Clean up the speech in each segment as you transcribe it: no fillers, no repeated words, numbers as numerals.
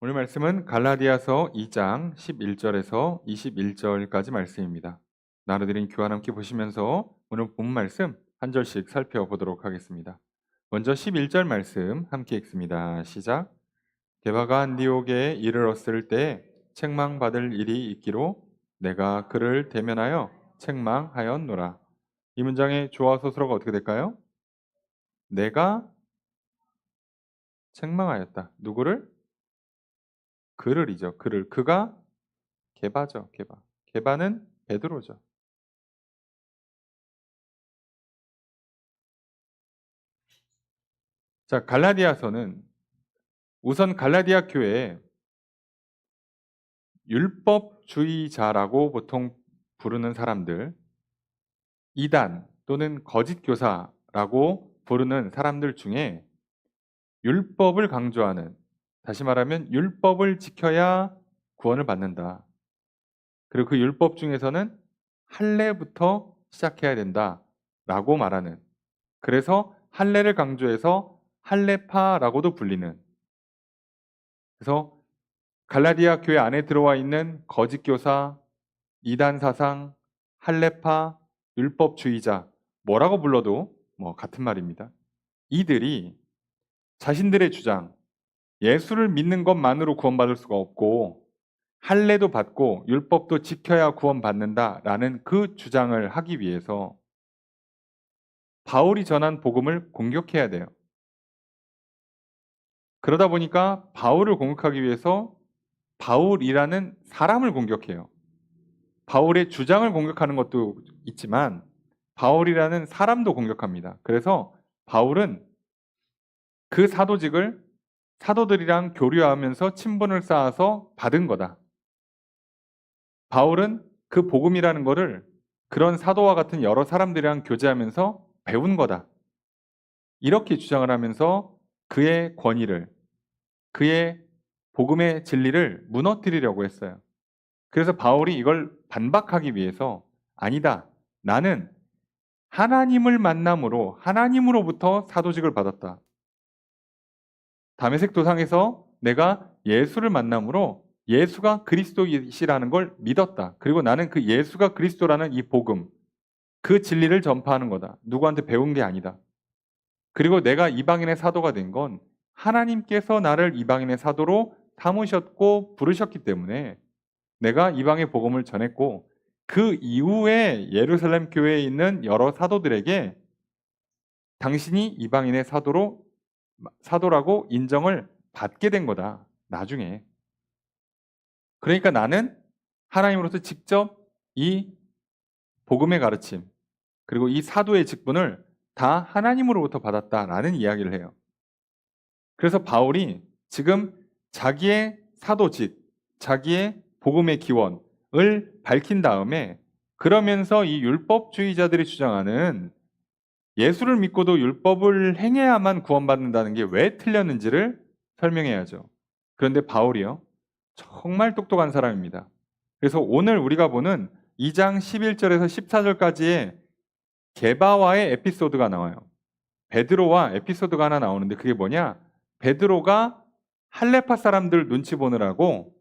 오늘 말씀은 갈라디아서 2장 11절에서 21절까지 말씀입니다. 나눠드린 교환 함께 보시면서 오늘 본 말씀 한 절씩 살펴보도록 하겠습니다. 먼저 11절 말씀 함께 읽습니다. 시작. 게바가 안디옥에 이르렀을 때 책망받을 일이 있기로 내가 그를 대면하여 책망하였노라. 이 문장의 주어 서술어가 어떻게 될까요? 내가 책망하였다. 누구를? 그를이죠. 그를. 그가 게바죠. 게바. 게바는 베드로죠. 자, 갈라디아서는 우선 갈라디아 교회에 율법주의자라고 보통 부르는 사람들, 이단 또는 거짓 교사라고 부르는 사람들 중에 율법을 강조하는, 다시 말하면 율법을 지켜야 구원을 받는다. 그리고 그 율법 중에서는 할례부터 시작해야 된다라고 말하는, 그래서 할례를 강조해서 할례파라고도 불리는, 그래서 갈라디아 교회 안에 들어와 있는 거짓 교사, 이단 사상, 할례파, 율법주의자, 뭐라고 불러도 같은 말입니다. 이들이 자신들의 주장, 예수를 믿는 것만으로 구원받을 수가 없고 할례도 받고 율법도 지켜야 구원받는다라는 그 주장을 하기 위해서 바울이 전한 복음을 공격해야 돼요. 그러다 보니까 바울을 공격하기 위해서 바울이라는 사람을 공격해요. 바울의 주장을 공격하는 것도 있지만 바울이라는 사람도 공격합니다. 그래서 바울은 그 사도직을 사도들이랑 교류하면서 친분을 쌓아서 받은 거다. 바울은 그 복음이라는 거를 그런 사도와 같은 여러 사람들이랑 교제하면서 배운 거다. 이렇게 주장을 하면서 그의 권위를, 그의 복음의 진리를 무너뜨리려고 했어요. 그래서 바울이 이걸 반박하기 위해서 아니다. 나는 하나님을 만남으로 하나님으로부터 사도직을 받았다. 다메섹 도상에서 내가 예수를 만남으로 예수가 그리스도이시라는 걸 믿었다. 그리고 나는 그 예수가 그리스도라는 이 복음, 그 진리를 전파하는 거다. 누구한테 배운 게 아니다. 그리고 내가 이방인의 사도가 된 건 하나님께서 나를 이방인의 사도로 삼으셨고 부르셨기 때문에 내가 이방의 복음을 전했고 그 이후에 예루살렘 교회에 있는 여러 사도들에게 당신이 이방인의 사도라고 인정을 받게 된 거다. 나중에. 그러니까 나는 하나님으로서 직접 이 복음의 가르침 그리고 이 사도의 직분을 다 하나님으로부터 받았다라는 이야기를 해요. 그래서 바울이 지금 자기의 사도직, 자기의 복음의 기원을 밝힌 다음에 그러면서 이 율법주의자들이 주장하는 예수를 믿고도 율법을 행해야만 구원받는다는 게 왜 틀렸는지를 설명해야죠. 그런데 바울이요. 정말 똑똑한 사람입니다. 그래서 오늘 우리가 보는 2장 11절에서 14절까지의 게바와의 에피소드가 나와요. 베드로와 에피소드가 하나 나오는데 그게 뭐냐? 베드로가 할레파 사람들 눈치 보느라고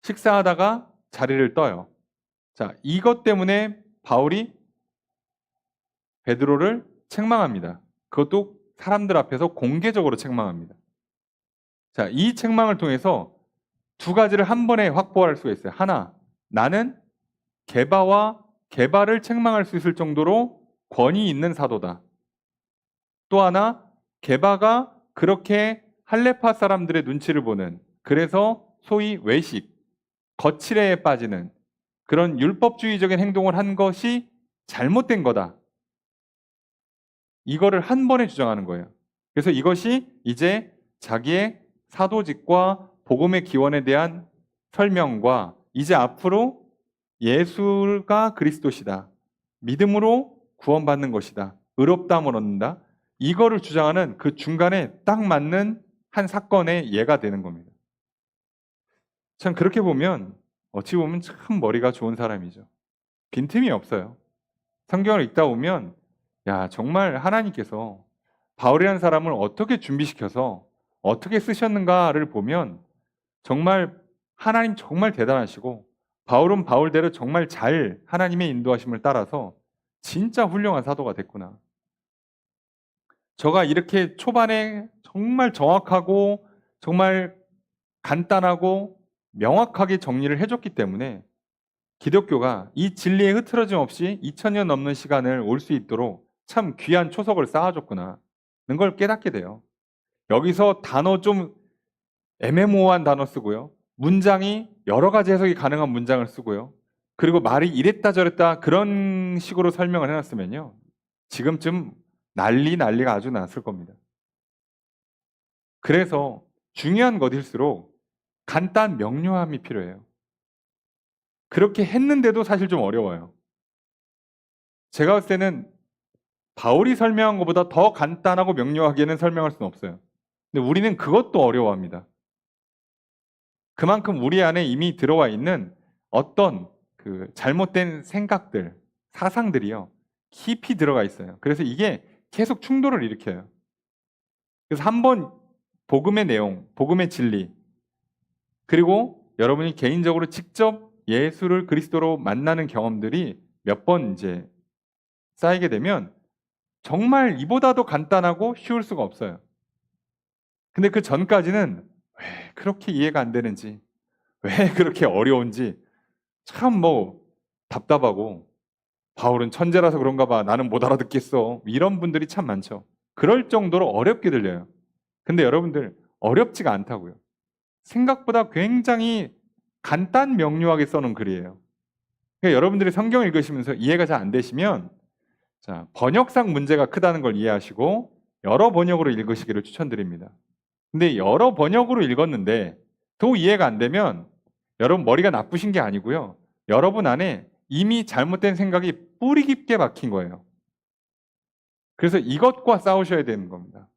식사하다가 자리를 떠요. 자, 이것 때문에 바울이 베드로를 책망합니다. 그것도 사람들 앞에서 공개적으로 책망합니다. 자, 이 책망을 통해서 두 가지를 한 번에 확보할 수가 있어요. 하나, 나는 게바를 책망할 수 있을 정도로 권위 있는 사도다. 또 하나, 게바가 그렇게 할레파 사람들의 눈치를 보는, 그래서 소위 외식, 거칠애에 빠지는 그런 율법주의적인 행동을 한 것이 잘못된 거다. 이거를 한 번에 주장하는 거예요. 그래서 이것이 이제 자기의 사도직과 복음의 기원에 대한 설명과 이제 앞으로 예수가 그리스도시다. 믿음으로 구원받는 것이다. 의롭다함을 얻는다. 이거를 주장하는 그 중간에 딱 맞는 한 사건의 예가 되는 겁니다. 참 그렇게 보면 어찌 보면 참 머리가 좋은 사람이죠. 빈틈이 없어요. 성경을 읽다 보면 야, 정말 하나님께서 바울이라는 사람을 어떻게 준비시켜서 어떻게 쓰셨는가를 보면 정말 하나님 정말 대단하시고 바울은 바울대로 정말 잘 하나님의 인도하심을 따라서 진짜 훌륭한 사도가 됐구나. 저가 이렇게 초반에 정말 정확하고 정말 간단하고 명확하게 정리를 해줬기 때문에 기독교가 이 진리에 흐트러짐 없이 2000년 넘는 시간을 올 수 있도록 참 귀한 초석을 쌓아줬구나 하는 걸 깨닫게 돼요. 여기서 단어 좀 애매모호한 단어 쓰고요. 문장이 여러 가지 해석이 가능한 문장을 쓰고요. 그리고 말이 이랬다 저랬다 그런 식으로 설명을 해놨으면요. 지금쯤 난리가 아주 났을 겁니다. 그래서 중요한 것일수록 간단 명료함이 필요해요. 그렇게 했는데도 사실 좀 어려워요. 제가 봤을 때는 바울이 설명한 것보다 더 간단하고 명료하게는 설명할 수는 없어요. 근데 우리는 그것도 어려워합니다. 그만큼 우리 안에 이미 들어와 있는 어떤 그 잘못된 생각들, 사상들이요. 깊이 들어가 있어요. 그래서 이게 계속 충돌을 일으켜요. 그래서 한번 복음의 내용, 복음의 진리, 그리고 여러분이 개인적으로 직접 예수를 그리스도로 만나는 경험들이 몇 번 이제 쌓이게 되면 정말 이보다도 간단하고 쉬울 수가 없어요. 근데 그 전까지는 왜 그렇게 이해가 안 되는지, 왜 그렇게 어려운지 참 답답하고 바울은 천재라서 그런가 봐. 나는 못 알아듣겠어. 이런 분들이 참 많죠. 그럴 정도로 어렵게 들려요. 근데 여러분들 어렵지가 않다고요. 생각보다 굉장히 간단 명료하게 써놓은 글이에요. 그러니까 여러분들이 성경을 읽으시면서 이해가 잘 안 되시면 자, 번역상 문제가 크다는 걸 이해하시고 여러 번역으로 읽으시기를 추천드립니다. 근데 여러 번역으로 읽었는데 또 이해가 안 되면 여러분 머리가 나쁘신 게 아니고요. 여러분 안에 이미 잘못된 생각이 뿌리 깊게 박힌 거예요. 그래서 이것과 싸우셔야 되는 겁니다.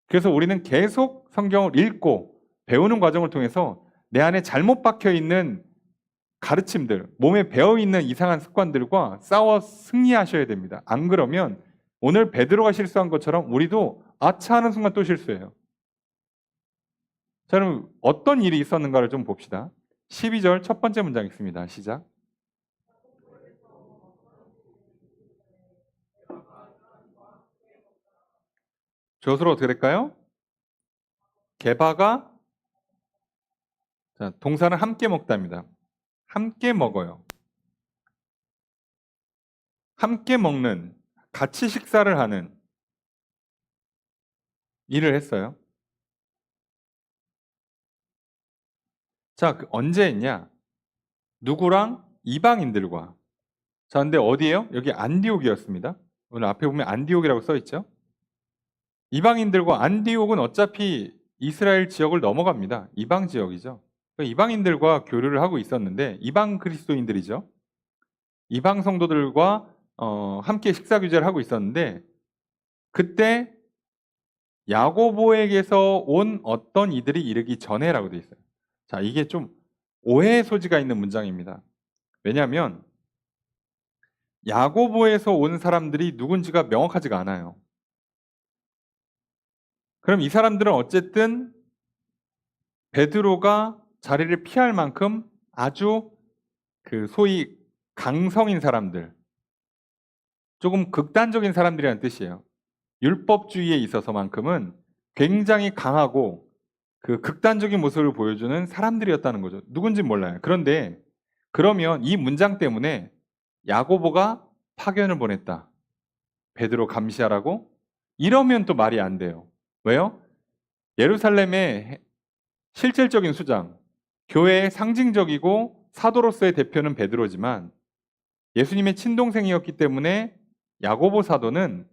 그래서 우리는 계속 성경을 읽고 배우는 과정을 통해서 내 안에 잘못 박혀 있는 가르침들, 몸에 배어 있는 이상한 습관들과 싸워 승리하셔야 됩니다. 안 그러면 오늘 베드로가 실수한 것처럼 우리도 아차 하는 순간 또 실수해요. 자, 그럼 어떤 일이 있었는가를 좀 봅시다. 12절 첫 번째 문장 읽습니다. 시작. 저수로 어떻게 될까요? 개바가 자, 동사는 함께 먹다입니다. 함께 먹어요. 함께 먹는, 같이 식사를 하는 일을 했어요. 자, 언제 했냐? 누구랑? 이방인들과. 자, 근데 어디예요? 여기 안디옥이었습니다. 오늘 앞에 보면 안디옥이라고 써 있죠. 이방인들과 안디옥은 어차피 이스라엘 지역을 넘어갑니다. 이방 지역이죠. 이방인들과 교류를 하고 있었는데 이방 그리스도인들이죠. 이방 성도들과 함께 식사 규제를 하고 있었는데 그때 야고보에게서 온 어떤 이들이 이르기 전에라고 되어 있어요. 자, 이게 좀 오해의 소지가 있는 문장입니다. 왜냐하면 야고보에서 온 사람들이 누군지가 명확하지가 않아요. 그럼 이 사람들은 어쨌든 베드로가 자리를 피할 만큼 아주 그 소위 강성인 사람들, 조금 극단적인 사람들이라는 뜻이에요. 율법주의에 있어서만큼은 굉장히 강하고 그 극단적인 모습을 보여주는 사람들이었다는 거죠. 누군지 몰라요. 그런데 그러면 이 문장 때문에 야고보가 파견을 보냈다. 베드로 감시하라고? 이러면 또 말이 안 돼요. 왜요? 예루살렘의 실질적인 수장, 교회의 상징적이고 사도로서의 대표는 베드로지만 예수님의 친동생이었기 때문에 야고보 사도는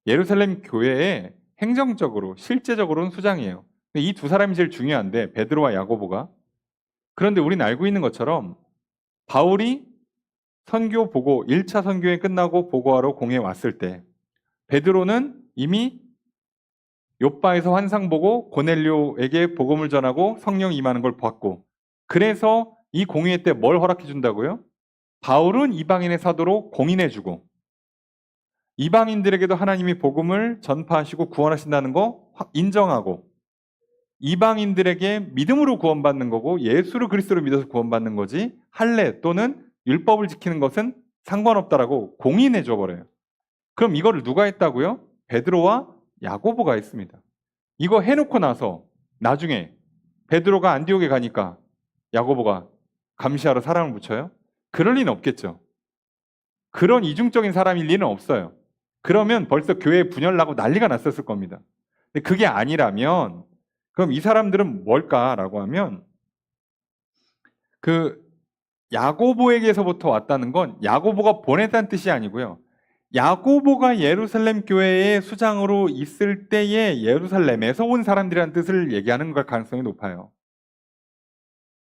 예루살렘 교회의 행정적으로, 실제적으로는 수장이에요. 이 두 사람이 제일 중요한데 베드로와 야고보가. 그런데 우리는 알고 있는 것처럼 바울이 선교 보고 1차 선교회 끝나고 보고하러 공에 왔을 때 베드로는 이미 욥바에서 환상 보고 고넬료에게 복음을 전하고 성령 임하는 걸 봤고 그래서 이 공회 때 뭘 허락해 준다고요? 바울은 이방인의 사도로 공인해 주고 이방인들에게도 하나님이 복음을 전파하시고 구원하신다는 거 인정하고 이방인들에게 믿음으로 구원받는 거고 예수를 그리스도로 믿어서 구원받는 거지 할례 또는 율법을 지키는 것은 상관없다라고 공인해 줘 버려요. 그럼 이거를 누가 했다고요? 베드로와 야고보가 했습니다. 이거 해놓고 나서 나중에 베드로가 안디옥에 가니까 야고보가 감시하러 사람을 붙여요? 그럴 리는 없겠죠. 그런 이중적인 사람일 리는 없어요. 그러면 벌써 교회 분열 나고 난리가 났었을 겁니다. 근데 그게 아니라면 그럼 이 사람들은 뭘까라고 하면 그 야고보에게서부터 왔다는 건 야고보가 보냈다는 뜻이 아니고요. 야고보가 예루살렘 교회의 수장으로 있을 때에 예루살렘에서 온 사람들이라는 뜻을 얘기하는 걸 가능성이 높아요.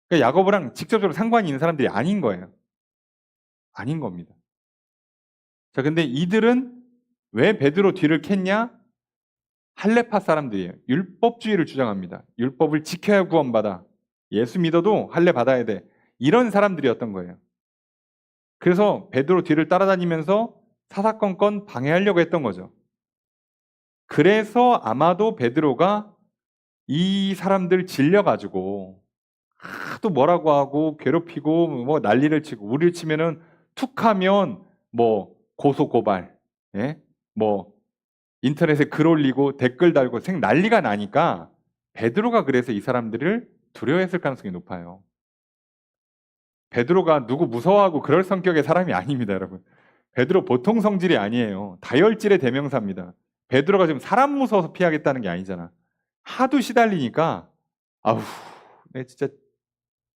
그러니까 야고보랑 직접적으로 상관이 있는 사람들이 아닌 거예요. 아닌 겁니다. 자, 근데 이들은 왜 베드로 뒤를 캤냐? 할레파 사람들이에요. 율법주의를 주장합니다. 율법을 지켜야 구원받아. 예수 믿어도 할례 받아야 돼. 이런 사람들이었던 거예요. 그래서 베드로 뒤를 따라다니면서 사사건건 방해하려고 했던 거죠. 그래서 아마도 베드로가 이 사람들 질려가지고 하도 뭐라고 하고 괴롭히고 뭐 난리를 치고 우리를 치면은 툭하면 뭐 고소 고발, 예? 뭐 인터넷에 글 올리고 댓글 달고 생 난리가 나니까 베드로가 그래서 이 사람들을 두려워했을 가능성이 높아요. 베드로가 누구 무서워하고 그럴 성격의 사람이 아닙니다, 여러분. 베드로 보통 성질이 아니에요. 다혈질의 대명사입니다. 베드로가 지금 사람 무서워서 피하겠다는 게 아니잖아. 하도 시달리니까 아우, 내 진짜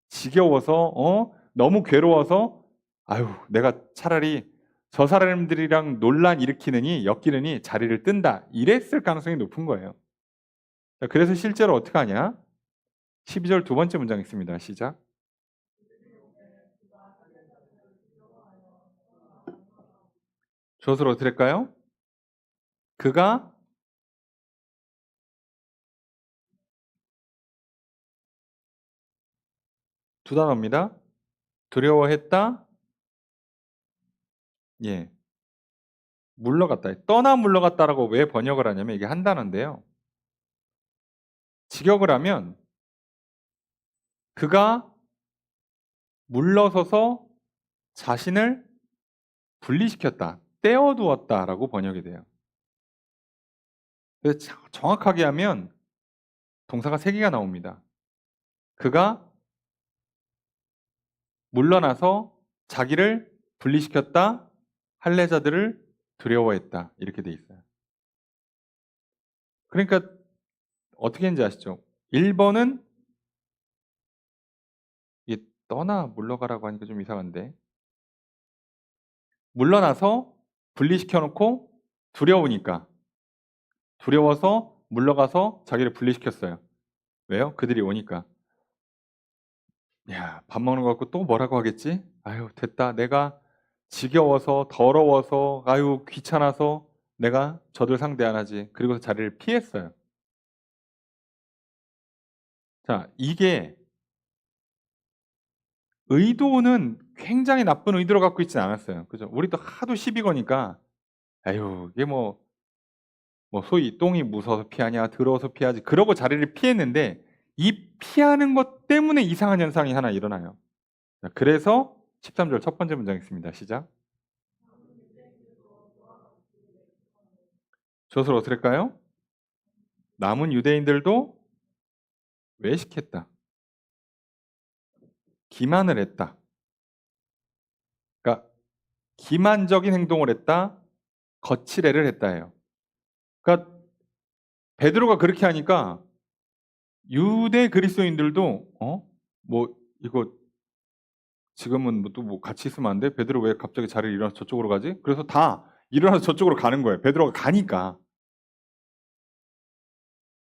지겨워서 너무 괴로워서 아유, 내가 차라리 저 사람들이랑 논란 일으키느니 엮이느니 자리를 뜬다. 이랬을 가능성이 높은 거예요. 자, 그래서 실제로 어떻게 하냐? 12절 두 번째 문장 있습니다. 시작. 조수로 어떻게 할까요? 그가 두 단어입니다. 두려워했다. 예. 물러갔다. 떠나 물러갔다라고 왜 번역을 하냐면 이게 한 단어인데요. 직역을 하면 그가 물러서서 자신을 분리시켰다. 떼어두었다라고 번역이 돼요. 그래서 정확하게 하면 동사가 3개가 나옵니다. 그가 물러나서 자기를 분리시켰다. 할례자들을 두려워했다. 이렇게 돼 있어요. 그러니까 어떻게 했는지 아시죠? 1번은 이게 떠나 물러가라고 하니까 좀 이상한데 물러나서 분리시켜놓고 두려우니까 두려워서 물러가서 자기를 분리시켰어요. 왜요? 그들이 오니까. 야, 밥 먹는 거 갖고 또 뭐라고 하겠지? 아유, 됐다. 내가 지겨워서 더러워서 아유, 귀찮아서 내가 저들 상대 안 하지. 그리고 자리를 피했어요. 자, 이게 의도는 굉장히 나쁜 의도로 갖고 있진 않았어요. 그죠? 우리도 하도 시비 거니까 아유, 이게 뭐 소위 똥이 무서워서 피하냐, 더러워서 피하지. 그러고 자리를 피했는데 이 피하는 것 때문에 이상한 현상이 하나 일어나요. 자, 그래서 13절 첫 번째 문장 있습니다. 시작. 저것을 어떻게 할까요? 남은 유대인들도 외식했다. 기만을 했다. 그러니까 기만적인 행동을 했다. 거칠애를 했다예요. 그러니까 베드로가 그렇게 하니까 유대 그리스도인들도 뭐 이거 지금은 또 뭐 같이 있으면 안 돼? 베드로 왜 갑자기 자리를 일어나서 저쪽으로 가지? 그래서 다 일어나서 저쪽으로 가는 거예요. 베드로가 가니까.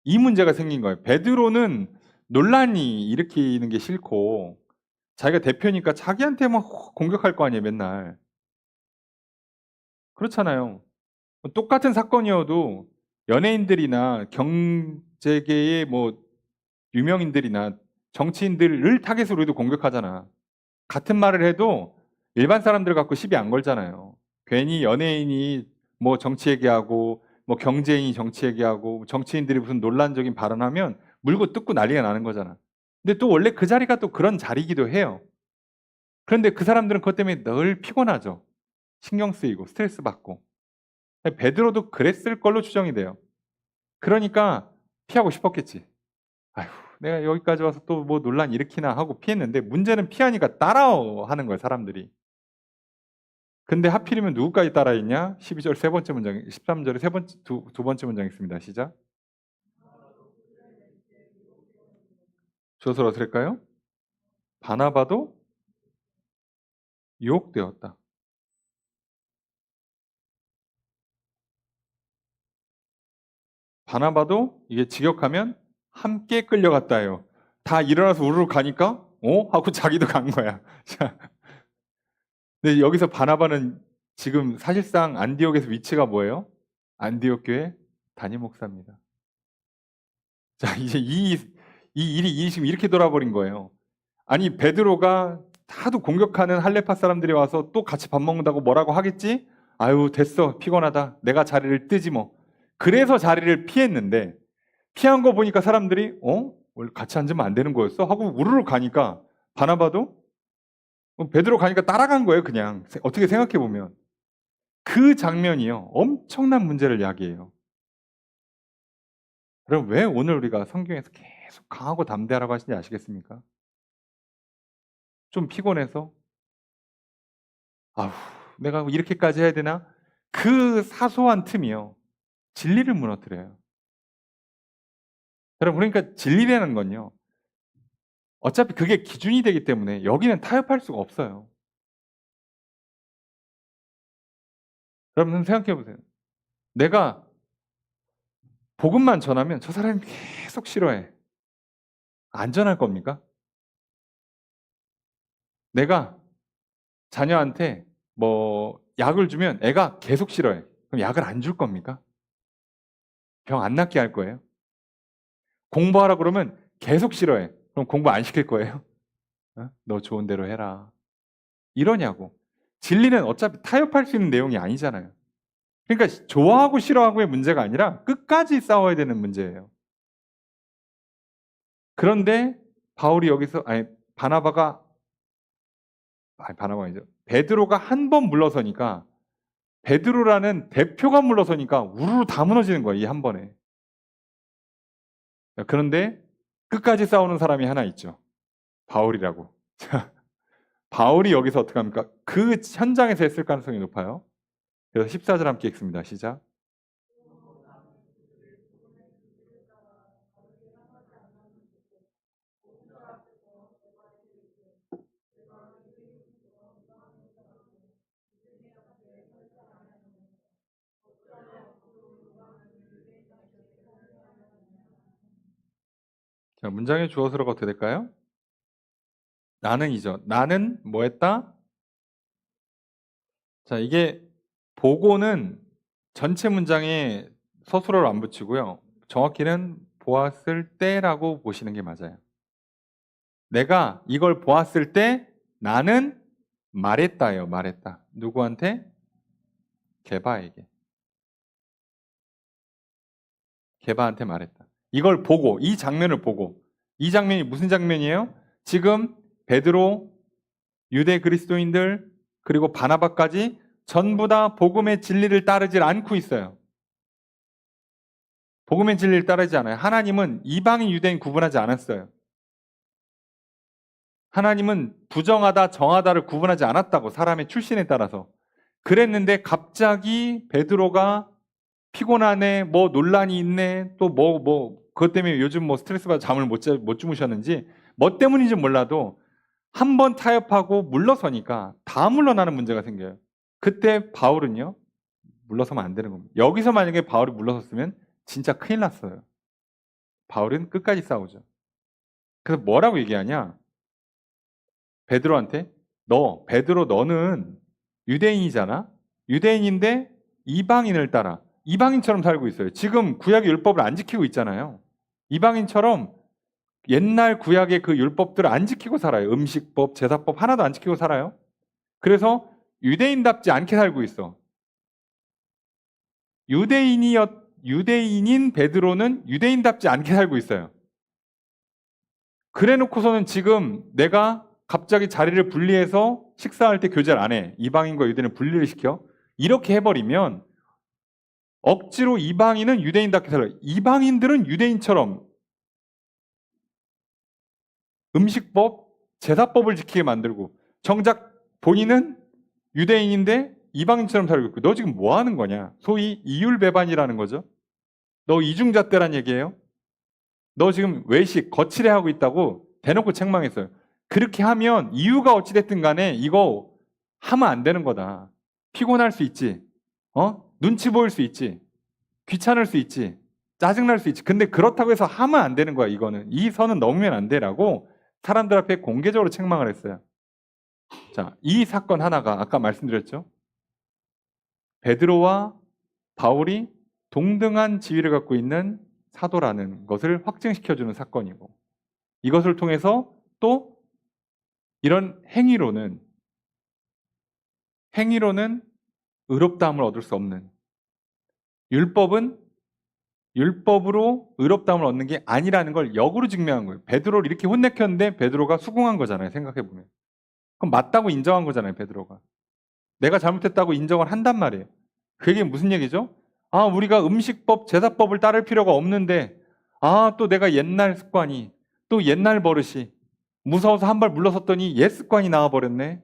이 문제가 생긴 거예요. 베드로는 논란이 일으키는 게 싫고 자기가 대표니까 자기한테만 공격할 거 아니에요, 맨날. 그렇잖아요. 똑같은 사건이어도 연예인들이나 경제계의 뭐 유명인들이나 정치인들을 타겟으로 우리도 공격하잖아. 같은 말을 해도 일반 사람들 갖고 시비 안 걸잖아요. 괜히 연예인이 뭐 정치 얘기하고 뭐 경제인이 정치 얘기하고 정치인들이 무슨 논란적인 발언하면 물고 뜯고 난리가 나는 거잖아. 근데 또 원래 그 자리가 또 그런 자리이기도 해요. 그런데 그 사람들은 그것 때문에 늘 피곤하죠. 신경 쓰이고 스트레스 받고. 베드로도 그랬을 걸로 추정이 돼요. 그러니까 피하고 싶었겠지. 아휴, 내가 여기까지 와서 또 뭐 논란 일으키나 하고 피했는데 문제는 피하니까 따라하는 거예요, 사람들이. 근데 하필이면 누구까지 따라했냐? 12절 세 번째 문장, 13절에 두 번째 문장 있습니다. 시작. 주어서 어떻게 할까요? 바나바도 유혹되었다. 바나바도 이게 직역하면 함께 끌려갔다예요. 다 일어나서 우르르 가니까 하고 자기도 간 거야. 자, 근데 여기서 바나바는 지금 사실상 안디옥에서 위치가 뭐예요? 안디옥 교회 담임 목사입니다. 자, 이제 이 일이 지금 이렇게 돌아버린 거예요. 아니, 베드로가 하도 공격하는 할레파 사람들이 와서 또 같이 밥 먹는다고 뭐라고 하겠지? 아유, 됐어. 피곤하다. 내가 자리를 뜨지 뭐. 그래서 자리를 피했는데, 피한 거 보니까 사람들이, 원래 같이 앉으면 안 되는 거였어? 하고 우르르 가니까, 바나바도 베드로 가니까 따라간 거예요, 그냥. 어떻게 생각해 보면. 그 장면이요. 엄청난 문제를 야기해요. 그럼 왜 오늘 우리가 성경에서 계속 강하고 담대하라고 하시는지 아시겠습니까? 좀 피곤해서 아우, 내가 이렇게까지 해야 되나? 그 사소한 틈이요. 진리를 무너뜨려요. 여러분, 그러니까 진리라는 건요. 어차피 그게 기준이 되기 때문에 여기는 타협할 수가 없어요. 여러분 생각해 보세요. 내가 복음만 전하면 저 사람이 계속 싫어해. 안전할 겁니까? 내가 자녀한테 뭐 약을 주면 애가 계속 싫어해. 그럼 약을 안 줄 겁니까? 병 안 낫게 할 거예요? 공부하라 그러면 계속 싫어해. 그럼 공부 안 시킬 거예요? 너 좋은 대로 해라. 이러냐고. 진리는 어차피 타협할 수 있는 내용이 아니잖아요. 그러니까 좋아하고 싫어하고의 문제가 아니라 끝까지 싸워야 되는 문제예요. 그런데 바울이 여기서 바나바가 아니죠. 베드로가 한 번 물러서니까 베드로라는 대표가 물러서니까 우르르 다 무너지는 거예요. 이 한 번에. 그런데 끝까지 싸우는 사람이 하나 있죠. 바울이라고. 바울이 여기서 어떻게 합니까? 그 현장에서 했을 가능성이 높아요. 그래서 14절 함께 읽습니다. 시작. 자, 문장의 주어서로가 어떻게 될까요? 나는이죠. 나는 뭐 했다? 자, 이게 보고는 전체 문장에 서술어를 안 붙이고요. 정확히는 보았을 때라고 보시는 게 맞아요. 내가 이걸 보았을 때 나는 말했다예요. 말했다. 누구한테? 게바에게. 게바한테 말했다. 이걸 보고, 이 장면을 보고, 이 장면이 무슨 장면이에요? 지금 베드로, 유대 그리스도인들, 그리고 바나바까지 전부 다 복음의 진리를 따르질 않고 있어요. 복음의 진리를 따르지 않아요. 하나님은 이방인 유대인 구분하지 않았어요. 하나님은 부정하다, 정하다를 구분하지 않았다고, 사람의 출신에 따라서. 그랬는데 갑자기 베드로가 피곤하네, 뭐 논란이 있네, 또 그것 때문에 요즘 뭐 스트레스 받아 잠을 못 주무셨는지, 뭐 때문인지 몰라도 한 번 타협하고 물러서니까 다 물러나는 문제가 생겨요. 그때 바울은요, 물러서면 안 되는 겁니다. 여기서 만약에 바울이 물러섰으면 진짜 큰일 났어요. 바울은 끝까지 싸우죠. 그래서 뭐라고 얘기하냐? 베드로한테, 베드로 너는 유대인이잖아? 유대인인데 이방인을 따라. 이방인처럼 살고 있어요. 지금 구약의 율법을 안 지키고 있잖아요. 이방인처럼 옛날 구약의 그 율법들을 안 지키고 살아요. 음식법, 제사법 하나도 안 지키고 살아요. 그래서 유대인답지 않게 살고 있어. 유대인인 베드로는 유대인답지 않게 살고 있어요. 그래 놓고서는 지금 내가 갑자기 자리를 분리해서 식사할 때 교제를 안 해. 이방인과 유대인을 분리를 시켜. 이렇게 해버리면 억지로 이방인은 유대인답게 살아. 이방인들은 유대인처럼 음식법, 제사법을 지키게 만들고 정작 본인은 유대인인데 이방인처럼 살고 있고 너 지금 뭐 하는 거냐? 소위 이율배반이라는 거죠. 너 이중잣대란 얘기예요. 너 지금 외식, 거칠해하고 있다고 대놓고 책망했어요. 그렇게 하면 이유가 어찌됐든 간에 이거 하면 안 되는 거다. 피곤할 수 있지. 눈치 보일 수 있지. 귀찮을 수 있지. 짜증날 수 있지. 근데 그렇다고 해서 하면 안 되는 거야, 이거는. 이 선은 넘으면 안 되라고 사람들 앞에 공개적으로 책망을 했어요. 자, 이 사건 하나가 아까 말씀드렸죠. 베드로와 바울이 동등한 지위를 갖고 있는 사도라는 것을 확증시켜주는 사건이고 이것을 통해서 또 이런 행위로는 의롭다함을 얻을 수 없는 율법으로 의롭다함을 얻는 게 아니라는 걸 역으로 증명한 거예요. 베드로를 이렇게 혼내켰는데 베드로가 수긍한 거잖아요. 생각해보면. 그럼 맞다고 인정한 거잖아요. 베드로가. 내가 잘못했다고 인정을 한단 말이에요. 그게 무슨 얘기죠? 아, 우리가 음식법, 제사법을 따를 필요가 없는데 또 내가 옛날 습관이 또 옛날 버릇이 무서워서 한 발 물러섰더니 옛 습관이 나와버렸네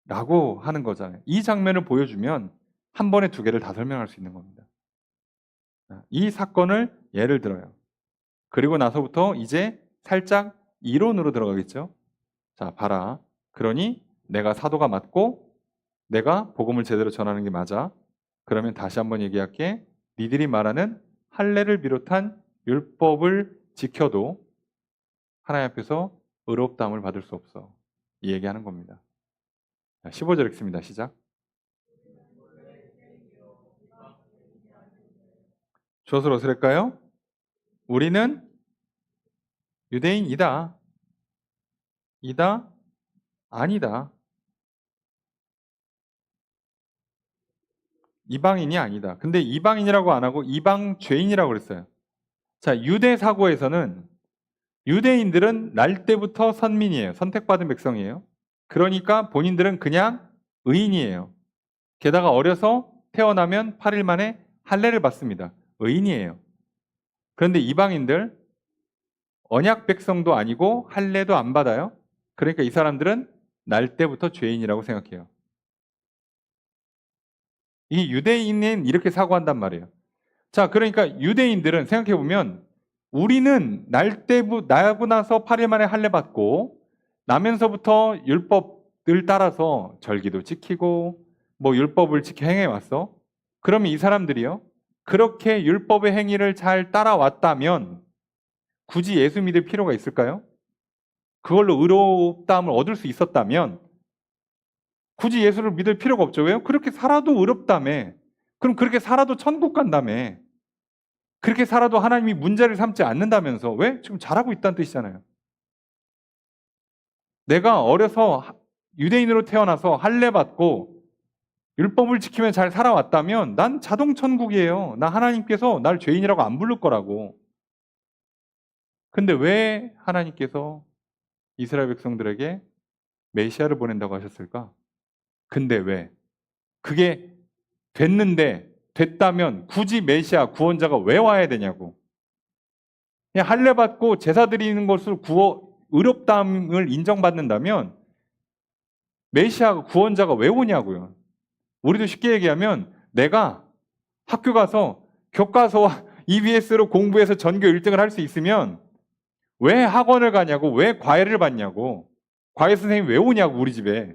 라고 하는 거잖아요. 이 장면을 보여주면 한 번에 두 개를 다 설명할 수 있는 겁니다. 이 사건을 예를 들어요. 그리고 나서부터 이제 살짝 이론으로 들어가겠죠. 자, 봐라. 그러니 내가 사도가 맞고 내가 복음을 제대로 전하는 게 맞아. 그러면 다시 한번 얘기할게. 니들이 말하는 할례를 비롯한 율법을 지켜도 하나님 앞에서 의롭다함을 받을 수 없어. 이 얘기하는 겁니다. 15절 읽습니다. 시작. 주엇을 어찌할까요? 우리는 유대인이다. 이다. 아니다. 이방인이 아니다. 근데 이방인이라고 안 하고 이방 죄인이라고 그랬어요. 자, 유대 사고에서는 유대인들은 날 때부터 선민이에요. 선택받은 백성이에요. 그러니까 본인들은 그냥 의인이에요. 게다가 어려서 태어나면 8일 만에 할례를 받습니다. 의인이에요. 그런데 이방인들 언약 백성도 아니고 할례도 안 받아요. 그러니까 이 사람들은 날 때부터 죄인이라고 생각해요. 이 유대인은 이렇게 사고한단 말이에요. 자, 그러니까 유대인들은 생각해보면 우리는 나고 나서 8일 만에 할례 받고 나면서부터 율법을 따라서 절기도 지키고 뭐 율법을 지켜 행해왔어. 그러면 이 사람들이요. 그렇게 율법의 행위를 잘 따라왔다면 굳이 예수 믿을 필요가 있을까요? 그걸로 의롭다함을 얻을 수 있었다면 굳이 예수를 믿을 필요가 없죠. 왜요? 그렇게 살아도 의롭다며. 그럼 그렇게 살아도 천국 간다며. 그렇게 살아도 하나님이 문제를 삼지 않는다면서. 왜? 지금 잘하고 있다는 뜻이잖아요. 내가 어려서 유대인으로 태어나서 할례 받고 율법을 지키며 잘 살아왔다면 난 자동 천국이에요. 나 하나님께서 날 죄인이라고 안 부를 거라고. 근데 왜 하나님께서 이스라엘 백성들에게 메시아를 보낸다고 하셨을까? 근데 왜? 그게 됐다면 굳이 메시아 구원자가 왜 와야 되냐고. 그냥 할례 받고 제사 드리는 것으로 의롭다함을 인정받는다면 메시아 구원자가 왜 오냐고요. 우리도 쉽게 얘기하면 내가 학교 가서 교과서와 EBS로 공부해서 전교 1등을 할 수 있으면 왜 학원을 가냐고, 왜 과외를 받냐고, 과외 선생님이 왜 오냐고 우리 집에.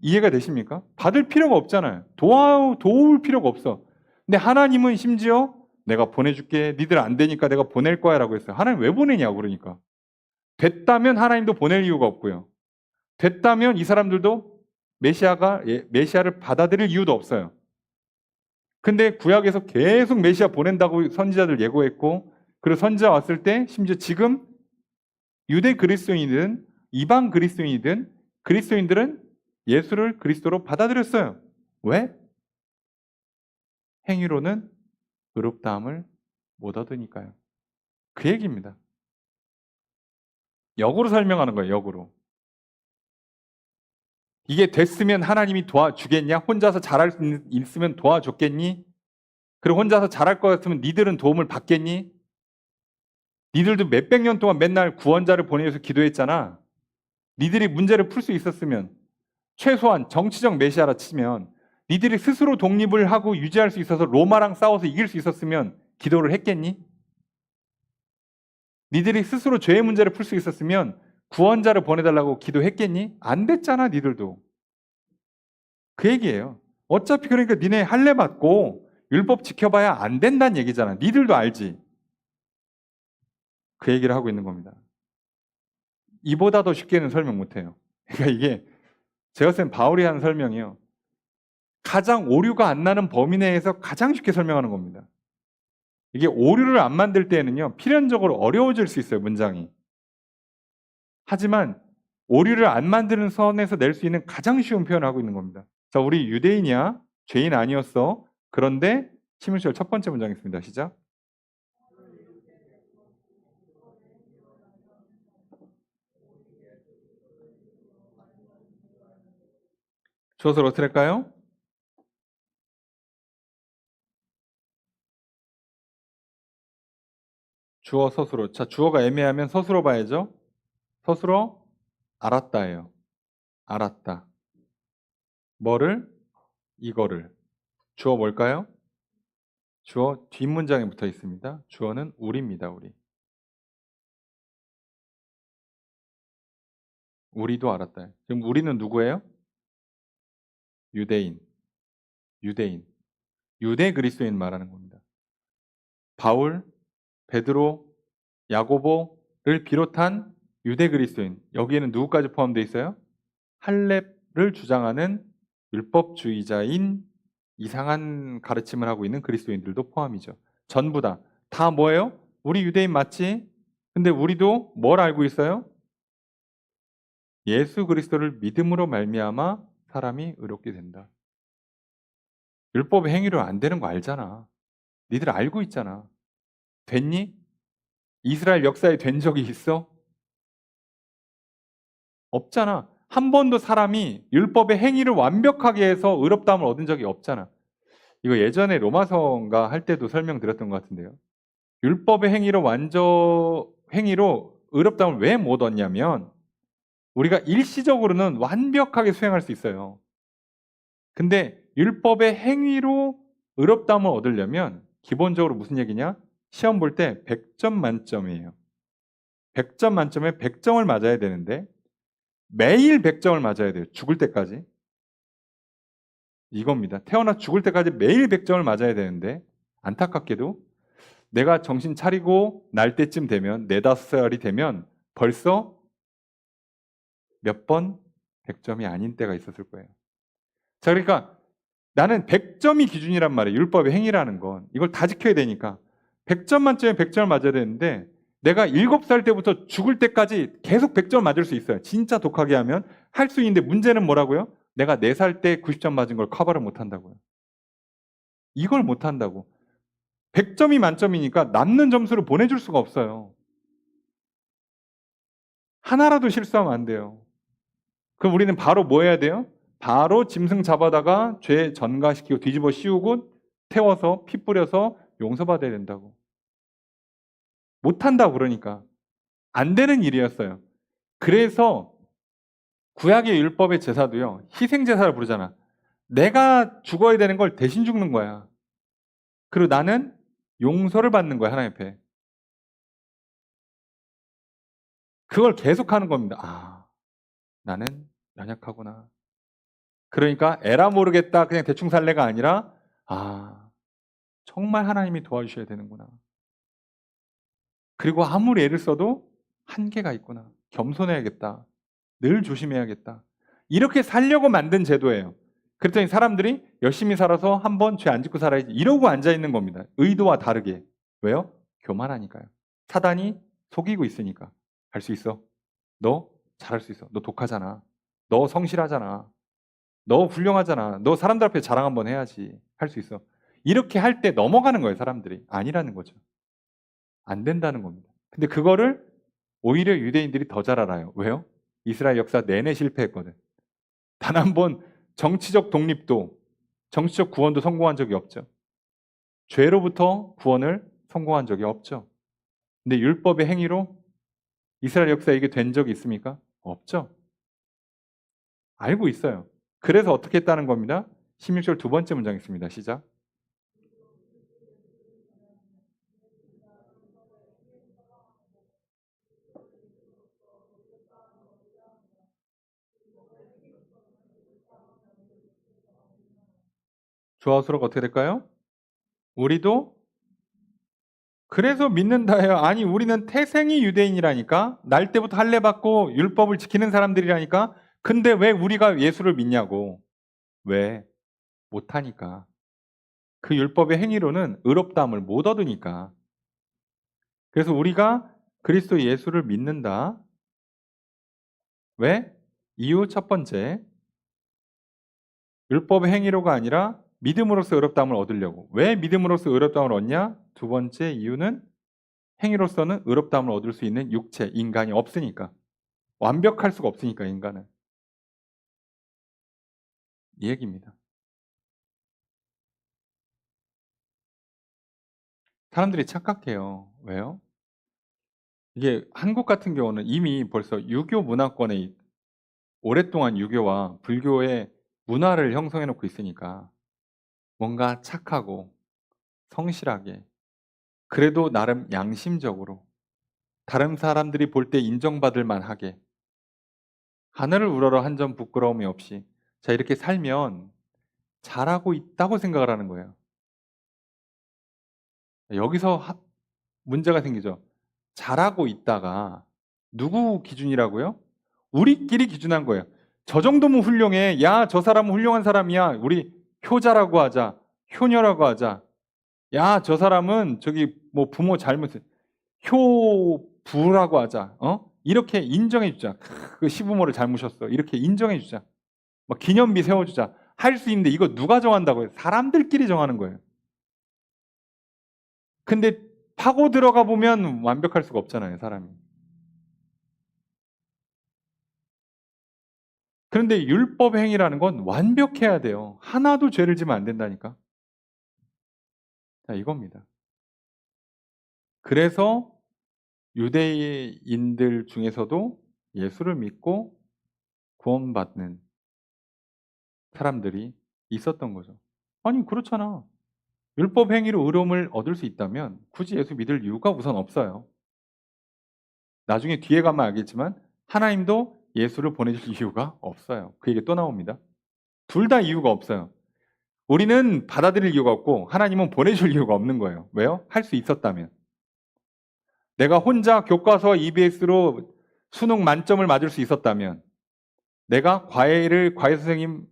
이해가 되십니까? 받을 필요가 없잖아요. 도울 필요가 없어. 근데 하나님은 심지어 내가 보내줄게. 니들 안 되니까 내가 보낼 거야 라고 했어요. 하나님 왜 보내냐고 그러니까. 됐다면 하나님도 보낼 이유가 없고요. 됐다면 이 사람들도 메시아를 받아들일 이유도 없어요. 근데 구약에서 계속 메시아 보낸다고 선지자들 예고했고 그리고 선지자 왔을 때 심지어 지금 유대 그리스도인이든 이방 그리스도인이든 그리스도인들은 예수를 그리스도로 받아들였어요. 왜? 행위로는 의롭다함을 못 얻으니까요. 그 얘기입니다. 역으로 설명하는 거예요. 역으로. 이게 됐으면 하나님이 도와주겠냐? 혼자서 잘할 수 있으면 도와줬겠니? 그리고 혼자서 잘할 것 같으면 니들은 도움을 받겠니? 니들도 몇백 년 동안 맨날 구원자를 보내서 기도했잖아. 니들이 문제를 풀 수 있었으면, 최소한 정치적 메시아라 치면 니들이 스스로 독립을 하고 유지할 수 있어서 로마랑 싸워서 이길 수 있었으면 기도를 했겠니? 니들이 스스로 죄의 문제를 풀 수 있었으면 구원자를 보내달라고 기도했겠니? 안 됐잖아, 니들도. 그 얘기예요. 어차피 그러니까 니네 할례 받고 율법 지켜봐야 안 된다는 얘기잖아. 니들도 알지. 그 얘기를 하고 있는 겁니다. 이보다 더 쉽게는 설명 못해요. 그러니까 이게 제가 쓴 바울이 하는 설명이요. 가장 오류가 안 나는 범위 내에서 가장 쉽게 설명하는 겁니다. 이게 오류를 안 만들 때에는요, 필연적으로 어려워질 수 있어요, 문장이. 하지만 오류를 안 만드는 선에서 낼 수 있는 가장 쉬운 표현을 하고 있는 겁니다. 자, 우리 유대인이야. 죄인 아니었어. 그런데 16절 첫 번째 문장 있습니다. 시작. 주어서 어떻게 할까요? 주어 서술어. 자, 주어가 애매하면 서술어 봐야죠. 서술어 알았다예요. 알았다. 뭐를? 이거를. 주어 뭘까요? 주어 뒷문장에 붙어 있습니다. 주어는 우리입니다. 우리. 우리도 알았다. 지금 우리는 누구예요? 유대인. 유대인. 유대 그리스도인 말하는 겁니다. 바울, 베드로, 야고보를 비롯한 유대 그리스도인. 여기에는 누구까지 포함되어 있어요? 할렙을 주장하는 율법주의자인 이상한 가르침을 하고 있는 그리스도인들도 포함이죠. 전부 다. 다 뭐예요? 우리 유대인 맞지? 근데 우리도 뭘 알고 있어요? 예수 그리스도를 믿음으로 말미암아 사람이 의롭게 된다. 율법의 행위로 안 되는 거 알잖아. 니들 알고 있잖아. 됐니? 이스라엘 역사에 된 적이 있어? 없잖아. 한 번도 사람이 율법의 행위를 완벽하게 해서 의롭다함을 얻은 적이 없잖아. 이거 예전에 로마서인가 할 때도 설명드렸던 것 같은데요. 율법의 행위로 의롭다함을 왜 못 얻냐면 우리가 일시적으로는 완벽하게 수행할 수 있어요. 근데 율법의 행위로 의롭다함을 얻으려면 기본적으로 무슨 얘기냐? 시험 볼 때 100점 만점이에요. 100점 만점에 100점을 맞아야 되는데 매일 100점을 맞아야 돼요. 죽을 때까지. 이겁니다. 태어나 죽을 때까지 매일 100점을 맞아야 되는데 안타깝게도 내가 정신 차리고 날 때쯤 되면 4, 5살이 되면 벌써 몇 번 100점이 아닌 때가 있었을 거예요. 자, 그러니까 나는 100점이 기준이란 말이에요. 율법의 행위라는 건. 이걸 다 지켜야 되니까. 100점 만점에 100점을 맞아야 되는데 내가 7살 때부터 죽을 때까지 계속 100점 맞을 수 있어요. 진짜 독하게 하면 할 수 있는데 문제는 뭐라고요? 내가 4살 때 90점 맞은 걸 커버를 못 한다고요. 이걸 못 한다고. 100점이 만점이니까 남는 점수를 보내줄 수가 없어요. 하나라도 실수하면 안 돼요. 그럼 우리는 바로 뭐 해야 돼요? 바로 짐승 잡아다가 죄 전가시키고 뒤집어 씌우고 태워서 피 뿌려서 용서받아야 된다고. 못한다고 그러니까. 안 되는 일이었어요. 그래서 구약의 율법의 제사도요. 희생제사를 부르잖아. 내가 죽어야 되는 걸 대신 죽는 거야. 그리고 나는 용서를 받는 거야. 하나님 앞에. 그걸 계속하는 겁니다. 아, 나는 연약하구나. 그러니까 에라 모르겠다 그냥 대충 살래가 아니라 아, 정말 하나님이 도와주셔야 되는구나. 그리고 아무리 애를 써도 한계가 있구나. 겸손해야겠다. 늘 조심해야겠다. 이렇게 살려고 만든 제도예요. 그랬더니 사람들이 열심히 살아서 한번 죄 안 짓고 살아야지 이러고 앉아있는 겁니다. 의도와 다르게. 왜요? 교만하니까요. 사단이 속이고 있으니까. 할 수 있어. 너 잘할 수 있어. 너 독하잖아. 너 성실하잖아. 너 훌륭하잖아. 너 사람들 앞에 자랑 한번 해야지. 할 수 있어. 이렇게 할 때 넘어가는 거예요, 사람들이. 아니라는 거죠. 안 된다는 겁니다. 근데 그거를 오히려 유대인들이 더 잘 알아요. 왜요? 이스라엘 역사 내내 실패했거든. 단 한 번 정치적 독립도, 정치적 구원도 성공한 적이 없죠. 죄로부터 구원을 성공한 적이 없죠. 근데 율법의 행위로 이스라엘 역사에 이게 된 적이 있습니까? 없죠. 알고 있어요. 그래서 어떻게 했다는 겁니다. 16절 두 번째 문장 있습니다. 시작. 주어수로가 어떻게 될까요? 우리도 그래서 믿는다예요. 아니 우리는 태생이 유대인이라니까. 날 때부터 할례 받고 율법을 지키는 사람들이라니까. 근데 왜 우리가 예수를 믿냐고. 왜? 못하니까. 그 율법의 행위로는 의롭다함을 못 얻으니까. 그래서 우리가 그리스도 예수를 믿는다. 왜? 이유 첫 번째. 율법의 행위로가 아니라 믿음으로써 의롭다함을 얻으려고. 왜 믿음으로써 의롭다함을 얻냐? 두 번째 이유는 행위로서는 의롭다함을 얻을 수 있는 육체, 인간이 없으니까. 완벽할 수가 없으니까 인간은. 이 얘기입니다. 사람들이 착각해요. 왜요? 이게 한국 같은 경우는 이미 벌써 유교 문화권에 오랫동안 유교와 불교의 문화를 형성해 놓고 있으니까 뭔가 착하고 성실하게 그래도 나름 양심적으로 다른 사람들이 볼 때 인정받을 만하게 하늘을 우러러 한 점 부끄러움이 없이 자 이렇게 살면 잘하고 있다고 생각을 하는 거예요. 여기서 문제가 생기죠. 잘하고 있다가 누구 기준이라고요? 우리끼리 기준한 거예요. 저 정도면 훌륭해. 야, 저 사람은 훌륭한 사람이야. 우리 효자라고 하자. 효녀라고 하자. 야, 저 사람은 저기 뭐 부모 잘못을 효부라고 하자. 이렇게 인정해 주자. 그 시부모를 잘못했어. 이렇게 인정해 주자. 막 기념비 세워 주자. 할 수 있는데 이거 누가 정한다고요? 사람들끼리 정하는 거예요. 근데 파고 들어가 보면 완벽할 수가 없잖아요, 사람이. 그런데 율법 행위라는 건 완벽해야 돼요. 하나도 죄를 지면 안 된다니까. 자, 이겁니다. 그래서 유대인들 중에서도 예수를 믿고 구원받는 사람들이 있었던 거죠. 아니, 그렇잖아. 율법 행위로 의로움을 얻을 수 있다면 굳이 예수 믿을 이유가 우선 없어요. 나중에 뒤에 가면 알겠지만 하나님도 예수를 보내줄 이유가 없어요. 그 얘기 또 나옵니다. 둘 다 이유가 없어요. 우리는 받아들일 이유가 없고 하나님은 보내줄 이유가 없는 거예요. 왜요? 할 수 있었다면. 내가 혼자 교과서 EBS로 수능 만점을 맞을 수 있었다면 내가 과외 선생님과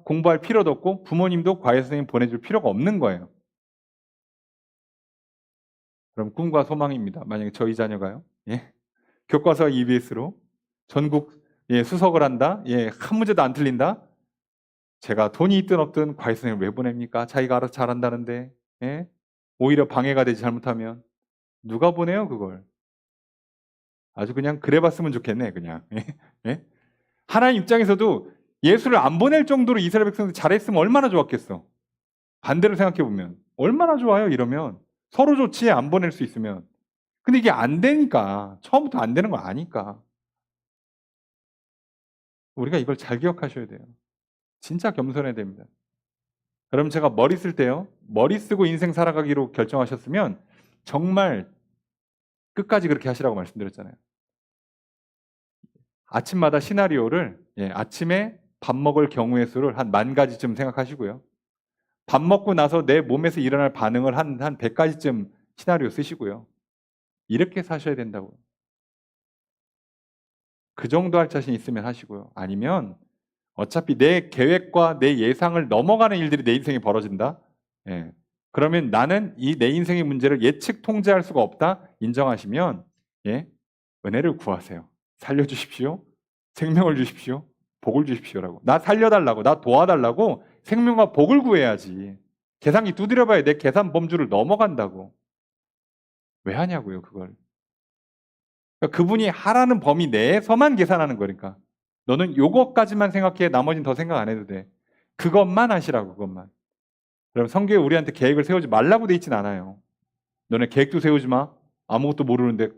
공부할 필요도 없고 부모님도 과외 선생님 보내줄 필요가 없는 거예요. 그럼 꿈과 소망입니다. 만약에 저희 자녀가요. 예? 교과서 EBS로 전국 수석을 한다. 한 문제도 안 틀린다. 제가 돈이 있든 없든 과외 선생님 왜 보냅니까? 자기가 알아서 잘한다는데. 예? 오히려 방해가 되지 잘못하면. 누가 보내요 그걸? 아주 그냥 그래 봤으면 좋겠네 그냥. 예? 하나님 입장에서도 예수를 안 보낼 정도로 이스라엘 백성들 잘했으면 얼마나 좋았겠어. 반대로 생각해 보면 얼마나 좋아요 이러면. 서로 좋지 안 보낼 수 있으면. 근데 이게 안 되니까. 처음부터 안 되는 거 아니까. 우리가 이걸 잘 기억하셔야 돼요. 진짜 겸손해야 됩니다. 여러분 제가 머리 쓸 때요. 머리 쓰고 인생 살아가기로 결정하셨으면 정말 끝까지 그렇게 하시라고 말씀드렸잖아요. 아침마다 시나리오를 아침에 밥 먹을 경우의 수를 한 10,000가지쯤 생각하시고요. 밥 먹고 나서 내 몸에서 일어날 반응을 한 100가지쯤 시나리오 쓰시고요. 이렇게 사셔야 된다고요. 그 정도 할 자신 있으면 하시고요. 아니면 어차피 내 계획과 내 예상을 넘어가는 일들이 내 인생에 벌어진다. 그러면 나는 이 내 인생의 문제를 예측 통제할 수가 없다. 인정하시면 은혜를 구하세요. 살려주십시오. 생명을 주십시오. 복을 주십시오라고. 나 살려달라고. 나 도와달라고 생명과 복을 구해야지. 계산기 두드려봐야 내 계산 범주를 넘어간다고. 왜 하냐고요, 그걸. 그러니까 그분이 하라는 범위 내에서만 계산하는 거니까. 너는 요것까지만 생각해. 나머지는 더 생각 안 해도 돼. 그것만 하시라고, 그것만. 그럼 성경에 우리한테 계획을 세우지 말라고 돼 있진 않아요. 너네 계획도 세우지 마. 아무것도 모르는데.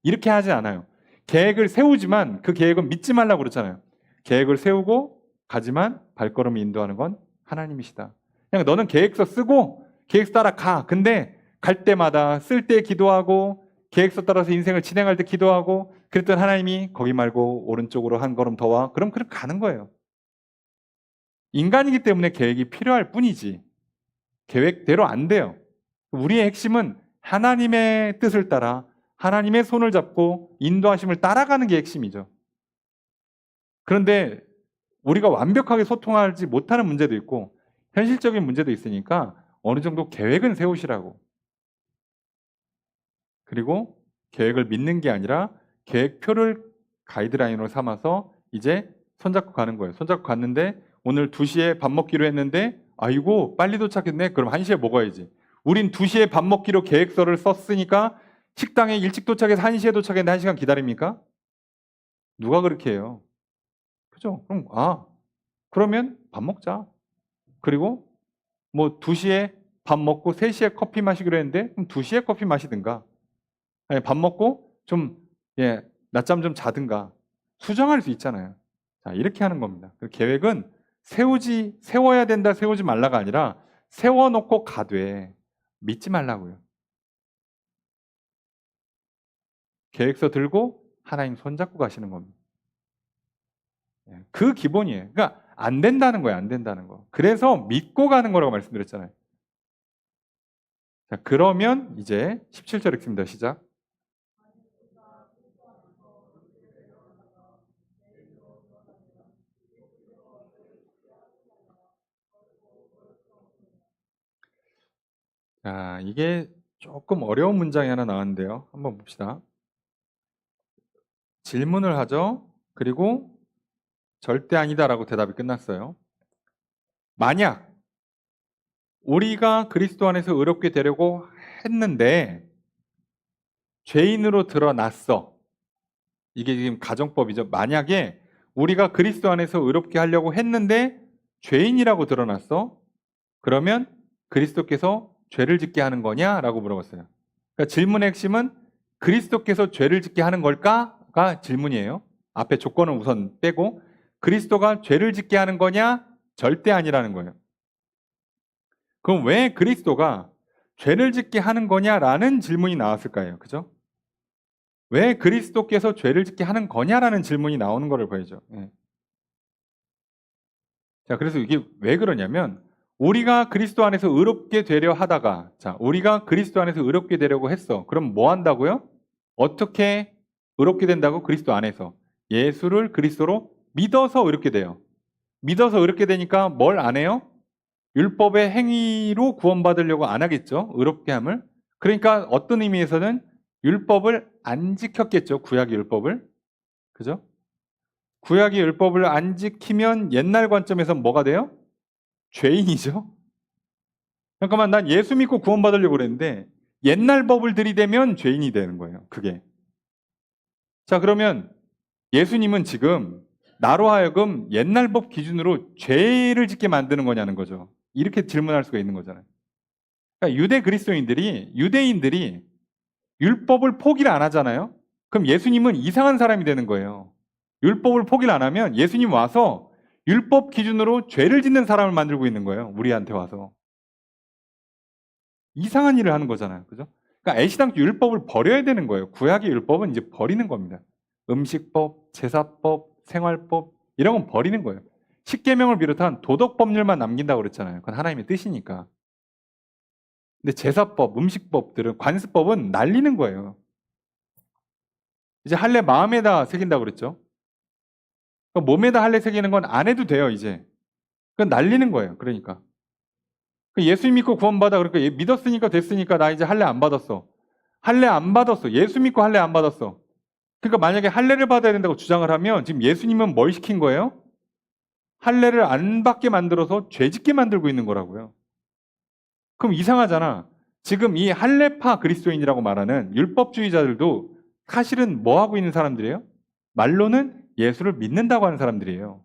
이렇게 하지 않아요. 계획을 세우지만 그 계획은 믿지 말라고 그랬잖아요. 계획을 세우고 가지만 발걸음을 인도하는 건 하나님이시다. 그냥 너는 계획서 쓰고 계획서 따라 가. 근데 갈 때마다 쓸 때 기도하고 계획서 따라서 인생을 진행할 때 기도하고 그랬더니 하나님이 거기 말고 오른쪽으로 한 걸음 더 와. 그럼 그렇게 가는 거예요. 인간이기 때문에 계획이 필요할 뿐이지 계획대로 안 돼요. 우리의 핵심은 하나님의 뜻을 따라 하나님의 손을 잡고 인도하심을 따라가는 게 핵심이죠. 그런데 우리가 완벽하게 소통하지 못하는 문제도 있고 현실적인 문제도 있으니까 어느 정도 계획은 세우시라고. 그리고 계획을 믿는 게 아니라 계획표를 가이드라인으로 삼아서 이제 손잡고 가는 거예요. 손잡고 갔는데 오늘 2시에 밥 먹기로 했는데 아이고 빨리 도착했네. 그럼 1시에 먹어야지. 우린 2시에 밥 먹기로 계획서를 썼으니까 식당에 일찍 도착해서 1시에 도착했는데 1시간 기다립니까? 누가 그렇게 해요? 그죠? 그러면 밥 먹자. 그리고 뭐 2시에 밥 먹고 3시에 커피 마시기로 했는데 그럼 2시에 커피 마시든가. 아니, 밥 먹고 좀 낮잠 좀 자든가. 수정할 수 있잖아요. 자, 이렇게 하는 겁니다. 그 계획은 세워야 된다, 세우지 말라가 아니라 세워놓고 가되 믿지 말라고요. 계획서 들고 하나님 손잡고 가시는 겁니다. 그 기본이에요. 그러니까 안 된다는 거예요. 안 된다는 거. 그래서 믿고 가는 거라고 말씀드렸잖아요. 자, 그러면 이제 17절 읽습니다. 시작. 자, 이게 조금 어려운 문장이 하나 나왔는데요. 한번 봅시다. 질문을 하죠. 그리고 절대 아니다라고 대답이 끝났어요. 만약 우리가 그리스도 안에서 의롭게 되려고 했는데 죄인으로 드러났어. 이게 지금 가정법이죠. 만약에 우리가 그리스도 안에서 의롭게 하려고 했는데 죄인이라고 드러났어. 그러면 그리스도께서 죄를 짓게 하는 거냐라고 물어봤어요. 그러니까 질문의 핵심은 그리스도께서 죄를 짓게 하는 걸까가 질문이에요. 앞에 조건은 우선 빼고 그리스도가 죄를 짓게 하는 거냐? 절대 아니라는 거예요. 그럼 왜 그리스도가 죄를 짓게 하는 거냐라는 질문이 나왔을까요? 그죠? 왜 그리스도께서 죄를 짓게 하는 거냐라는 질문이 나오는 것을 보여줘. 예. 자, 그래서 이게 왜 그러냐면 우리가 그리스도 안에서 의롭게 되려 하다가 우리가 그리스도 안에서 의롭게 되려고 했어. 그럼 뭐 한다고요? 어떻게 의롭게 된다고? 그리스도 안에서 예수를 그리스도로 믿어서 의롭게 돼요. 믿어서 의롭게 되니까 뭘 안 해요? 율법의 행위로 구원받으려고 안 하겠죠. 의롭게 함을. 그러니까 어떤 의미에서는 율법을 안 지켰겠죠. 구약의 율법을. 그죠? 구약의 율법을 안 지키면 옛날 관점에서 뭐가 돼요? 죄인이죠. 잠깐만, 난 예수 믿고 구원받으려고 그랬는데 옛날 법을 들이대면 죄인이 되는 거예요. 그게. 자, 그러면 예수님은 지금 나로 하여금 옛날 법 기준으로 죄를 짓게 만드는 거냐는 거죠. 이렇게 질문할 수가 있는 거잖아요. 그러니까 유대인들이 율법을 포기를 안 하잖아요. 그럼 예수님은 이상한 사람이 되는 거예요. 율법을 포기를 안 하면 예수님 와서 율법 기준으로 죄를 짓는 사람을 만들고 있는 거예요. 우리한테 와서. 이상한 일을 하는 거잖아요. 그죠? 그러니까 애시당초 율법을 버려야 되는 거예요. 구약의 율법은 이제 버리는 겁니다. 음식법, 제사법, 생활법 이런 건 버리는 거예요. 십계명을 비롯한 도덕 법률만 남긴다고 그랬잖아요. 그건 하나님의 뜻이니까. 근데 제사법, 음식법들은 관습법은 날리는 거예요. 이제 할례 마음에다 새긴다고 그랬죠. 그러니까 몸에다 할례 새기는 건 안 해도 돼요, 이제. 그건 날리는 거예요. 그러니까. 예수 믿고 구원받아. 그러니까 믿었으니까 됐으니까 나 이제 할례 안 받았어. 할례 안 받았어. 예수 믿고 할례 안 받았어. 그러니까 만약에 할례를 받아야 된다고 주장을 하면 지금 예수님은 뭘 시킨 거예요? 할례를 안 받게 만들어서 죄 짓게 만들고 있는 거라고요. 그럼 이상하잖아. 지금 이 할레파 그리스도인이라고 말하는 율법주의자들도 사실은 뭐 하고 있는 사람들이에요? 말로는 예수를 믿는다고 하는 사람들이에요.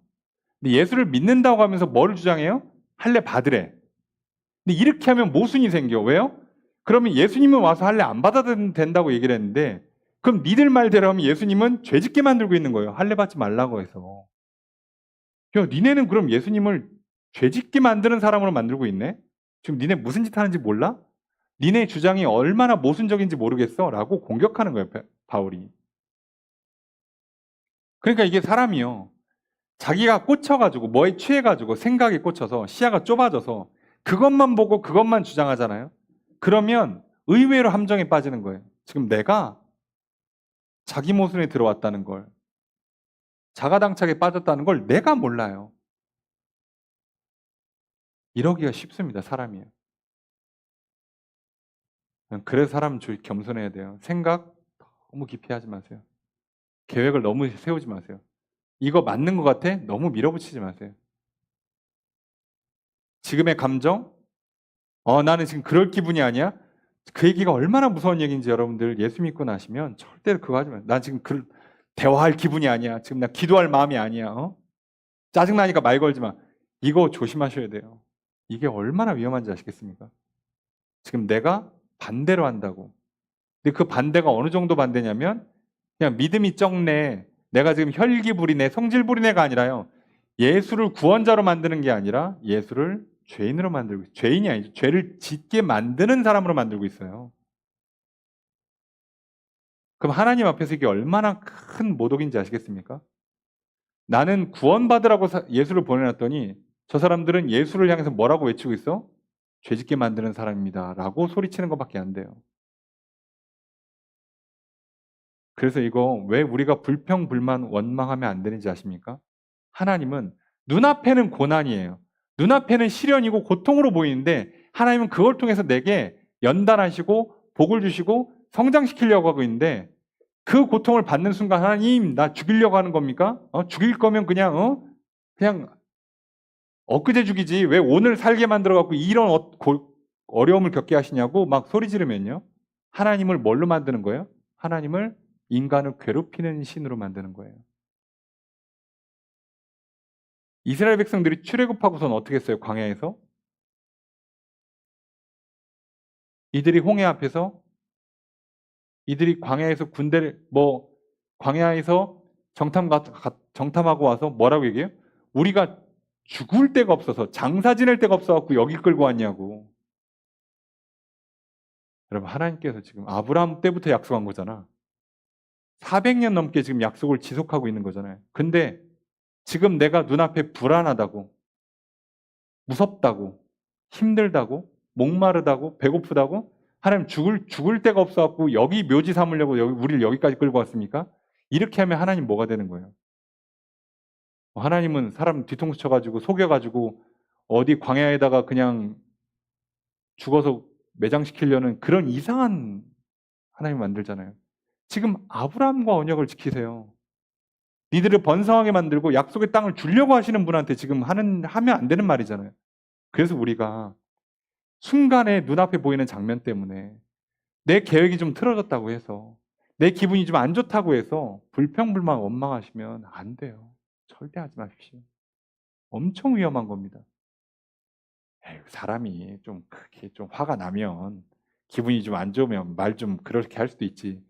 근데 예수를 믿는다고 하면서 뭐를 주장해요? 할례 받으래. 근데 이렇게 하면 모순이 생겨. 왜요? 그러면 예수님은 와서 할례 안 받아도 된다고 얘기를 했는데, 그럼 니들 말대로 하면 예수님은 죄짓게 만들고 있는 거예요. 할례 받지 말라고 해서. 야, 니네는 그럼 예수님을 죄짓게 만드는 사람으로 만들고 있네? 지금 니네 무슨 짓 하는지 몰라? 니네 주장이 얼마나 모순적인지 모르겠어? 라고 공격하는 거예요, 바울이. 그러니까 이게 사람이요. 자기가 꽂혀가지고, 뭐에 취해가지고, 생각에 꽂혀서, 시야가 좁아져서, 그것만 보고 그것만 주장하잖아요? 그러면 의외로 함정에 빠지는 거예요. 지금 내가 자기 모순에 들어왔다는 걸, 자가당착에 빠졌다는 걸 내가 몰라요. 이러기가 쉽습니다, 사람이요. 그래서 사람은 겸손해야 돼요. 생각 너무 깊이 하지 마세요. 계획을 너무 세우지 마세요. 이거 맞는 것 같아? 너무 밀어붙이지 마세요. 지금의 감정? 나는 지금 그럴 기분이 아니야? 그 얘기가 얼마나 무서운 얘기인지 여러분들 예수 믿고 나시면 절대로 그거 하지 마세요. 난 지금 대화할 기분이 아니야. 지금 나 기도할 마음이 아니야. 짜증나니까 말 걸지 마. 이거 조심하셔야 돼요. 이게 얼마나 위험한지 아시겠습니까? 지금 내가 반대로 한다고. 근데 그 반대가 어느 정도 반대냐면 그냥 믿음이 적네. 내가 지금 혈기 부리네, 성질 부리네가 아니라요. 예수를 구원자로 만드는 게 아니라 예수를 죄인으로 만들고 있어요. 죄인이 아니죠. 죄를 짓게 만드는 사람으로 만들고 있어요. 그럼 하나님 앞에서 이게 얼마나 큰 모독인지 아시겠습니까? 나는 구원받으라고 예수를 보내놨더니 저 사람들은 예수를 향해서 뭐라고 외치고 있어? 죄짓게 만드는 사람입니다. 라고 소리치는 것밖에 안 돼요. 그래서 이거 왜 우리가 불평불만 원망하면 안 되는지 아십니까? 하나님은 눈앞에는 고난이에요. 눈앞에는 시련이고 고통으로 보이는데 하나님은 그걸 통해서 내게 연단하시고 복을 주시고 성장시키려고 하고 있는데 그 고통을 받는 순간 하나님 나 죽이려고 하는 겁니까? 죽일 거면 그냥 엊그제 죽이지 왜 오늘 살게 만들어 갖고 이런 어려움을 겪게 하시냐고 막 소리 지르면요. 하나님을 뭘로 만드는 거예요? 하나님을 인간을 괴롭히는 신으로 만드는 거예요. 이스라엘 백성들이 출애굽하고선 어떻게 했어요? 광야에서? 이들이 홍해 앞에서 이들이 광야에서 군대를 광야에서 정탐하고 와서 뭐라고 얘기해요? 우리가 죽을 데가 없어서 장사 지낼 데가 없어 갖고 여기 끌고 왔냐고. 여러분 하나님께서 지금 아브라함 때부터 약속한 거잖아. 400년 넘게 지금 약속을 지속하고 있는 거잖아요. 근데 지금 내가 눈앞에 불안하다고, 무섭다고, 힘들다고, 목마르다고, 배고프다고, 하나님 죽을 데가 없어갖고 여기 묘지 삼으려고 우리를 여기까지 끌고 왔습니까? 이렇게 하면 하나님 뭐가 되는 거예요? 하나님은 사람 뒤통수 쳐가지고 속여가지고 어디 광야에다가 그냥 죽어서 매장시키려는 그런 이상한 하나님 만들잖아요. 지금 아브라함과 언약을 지키세요. 니들을 번성하게 만들고 약속의 땅을 주려고 하시는 분한테 지금 하면 안 되는 말이잖아요. 그래서 우리가 순간에 눈앞에 보이는 장면 때문에 내 계획이 좀 틀어졌다고 해서 내 기분이 좀 안 좋다고 해서 불평불만 원망하시면 안 돼요. 절대 하지 마십시오. 엄청 위험한 겁니다. 사람이 좀 그렇게 좀 화가 나면 기분이 좀 안 좋으면 말 좀 그렇게 할 수도 있지.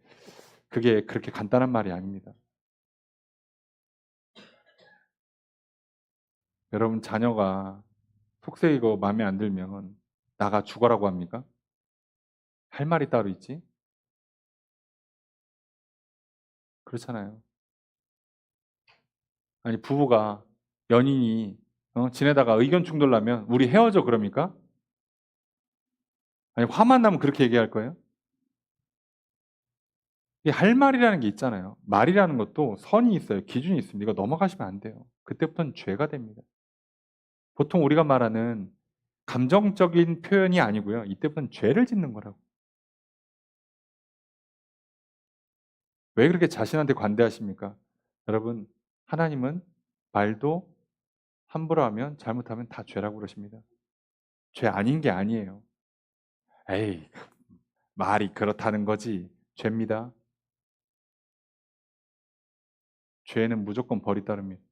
그게 그렇게 간단한 말이 아닙니다. 여러분 자녀가 속세이고 마음에 안 들면 나가 죽어라고 합니까? 할 말이 따로 있지? 그렇잖아요. 아니 부부가 연인이 지내다가 의견 충돌 나면 우리 헤어져 그럽니까? 아니 화만 나면 그렇게 얘기할 거예요? 이게 할 말이라는 게 있잖아요. 말이라는 것도 선이 있어요. 기준이 있습니다. 이거 넘어가시면 안 돼요. 그때부터는 죄가 됩니다. 보통 우리가 말하는 감정적인 표현이 아니고요. 이때부터는 죄를 짓는 거라고. 왜 그렇게 자신한테 관대하십니까? 여러분, 하나님은 말도 함부로 하면 잘못하면 다 죄라고 그러십니다. 죄 아닌 게 아니에요. 에이, 말이 그렇다는 거지. 죄입니다. 죄는 무조건 벌이 따릅니다.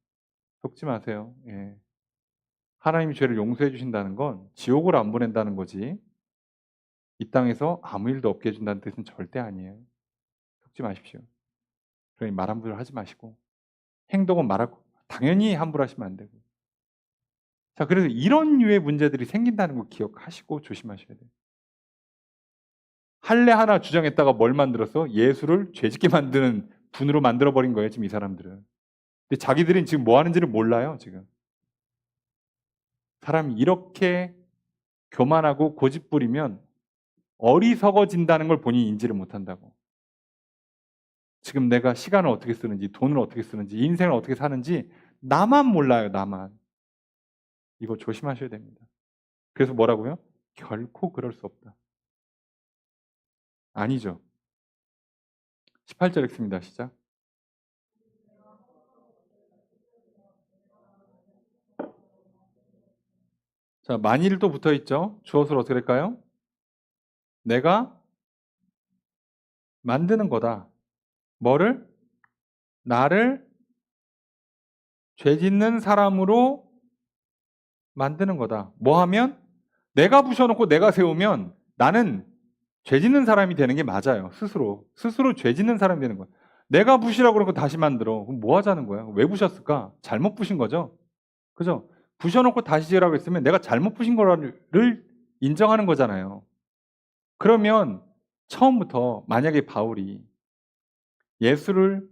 속지 마세요. 예. 하나님이 죄를 용서해 주신다는 건 지옥으로 안 보낸다는 거지. 이 땅에서 아무 일도 없게 해준다는 뜻은 절대 아니에요. 속지 마십시오. 그러니 말 함부로 하지 마시고 행동은 말하고 당연히 함부로 하시면 안 되고. 자, 그래서 이런 류의 문제들이 생긴다는 거 기억하시고 조심하셔야 돼요. 할례 하나 주장했다가 뭘 만들었어? 예수를 죄짓게 만드는 분으로 만들어버린 거예요, 지금 이 사람들은. 근데 자기들은 지금 뭐 하는지를 몰라요, 지금. 사람이 이렇게 교만하고 고집부리면 어리석어진다는 걸 본인이 인지를 못한다고. 지금 내가 시간을 어떻게 쓰는지, 돈을 어떻게 쓰는지, 인생을 어떻게 사는지 나만 몰라요, 나만. 이거 조심하셔야 됩니다. 그래서 뭐라고요? 결코 그럴 수 없다. 아니죠. 18절 읽습니다. 시작. 자, 만일도 붙어 있죠. 주어를 어떻게 할까요? 내가 만드는 거다. 뭐를? 나를 죄 짓는 사람으로 만드는 거다. 뭐 하면? 내가 부셔놓고 내가 세우면 나는 죄 짓는 사람이 되는 게 맞아요. 스스로 죄 짓는 사람이 되는 거야. 내가 부시라고 그러고 다시 만들어. 그럼 뭐 하자는 거야? 왜 부셨을까? 잘못 부신 거죠? 그죠? 부셔놓고 다시 지으라고 했으면 내가 잘못 부신 거를 인정하는 거잖아요. 그러면 처음부터 만약에 바울이 예수를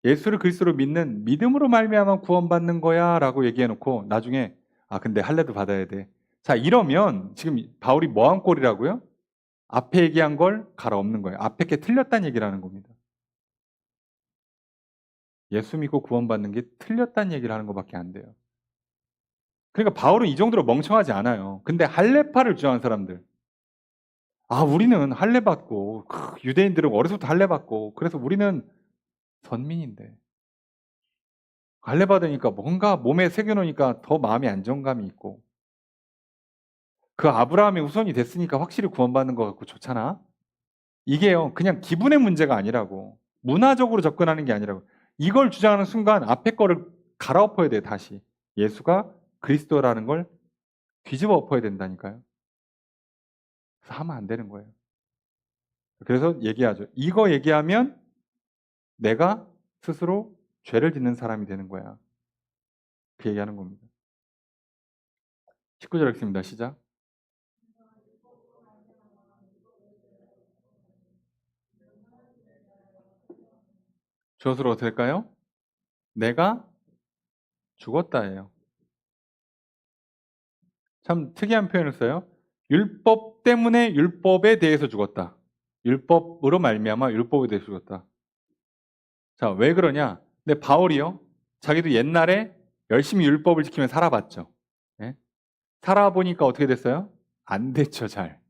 그리스도로 믿는 믿음으로 말미암아 구원받는 거야라고 얘기해놓고 나중에 근데 할례도 받아야 돼. 자, 이러면 지금 바울이 뭐한 꼴이라고요? 앞에 얘기한 걸 갈아엎는 거예요. 앞에 게 틀렸다는 얘기를 하는 겁니다. 예수 믿고 구원받는 게 틀렸다는 얘기를 하는 것밖에 안 돼요. 그러니까 바울은 이 정도로 멍청하지 않아요. 근데 할례파를 주장하는 사람들, 우리는 할례 받고 유대인들은 어려서부터 할례 받고 그래서 우리는 선민인데 할례 받으니까 뭔가 몸에 새겨놓으니까 더 마음의 안정감이 있고 그 아브라함의 후손이 됐으니까 확실히 구원받는 것 같고 좋잖아. 이게요 그냥 기분의 문제가 아니라고, 문화적으로 접근하는 게 아니라고. 이걸 주장하는 순간 앞에 거를 갈아엎어야 돼요. 다시 예수가 그리스도라는 걸 뒤집어 엎어야 된다니까요. 그래서 하면 안 되는 거예요. 그래서 얘기하죠. 이거 얘기하면 내가 스스로 죄를 짓는 사람이 되는 거야. 그 얘기하는 겁니다. 19절 읽습니다. 시작. 주어로 어떻게 할까요? 내가 죽었다예요. 참 특이한 표현을 써요. 율법 때문에 율법에 대해서 죽었다. 율법으로 말미암아 율법에 대해서 죽었다. 자, 왜 그러냐? 근데 바울이요. 자기도 옛날에 열심히 율법을 지키며 살아봤죠. 예? 살아보니까 어떻게 됐어요? 안 됐죠, 잘.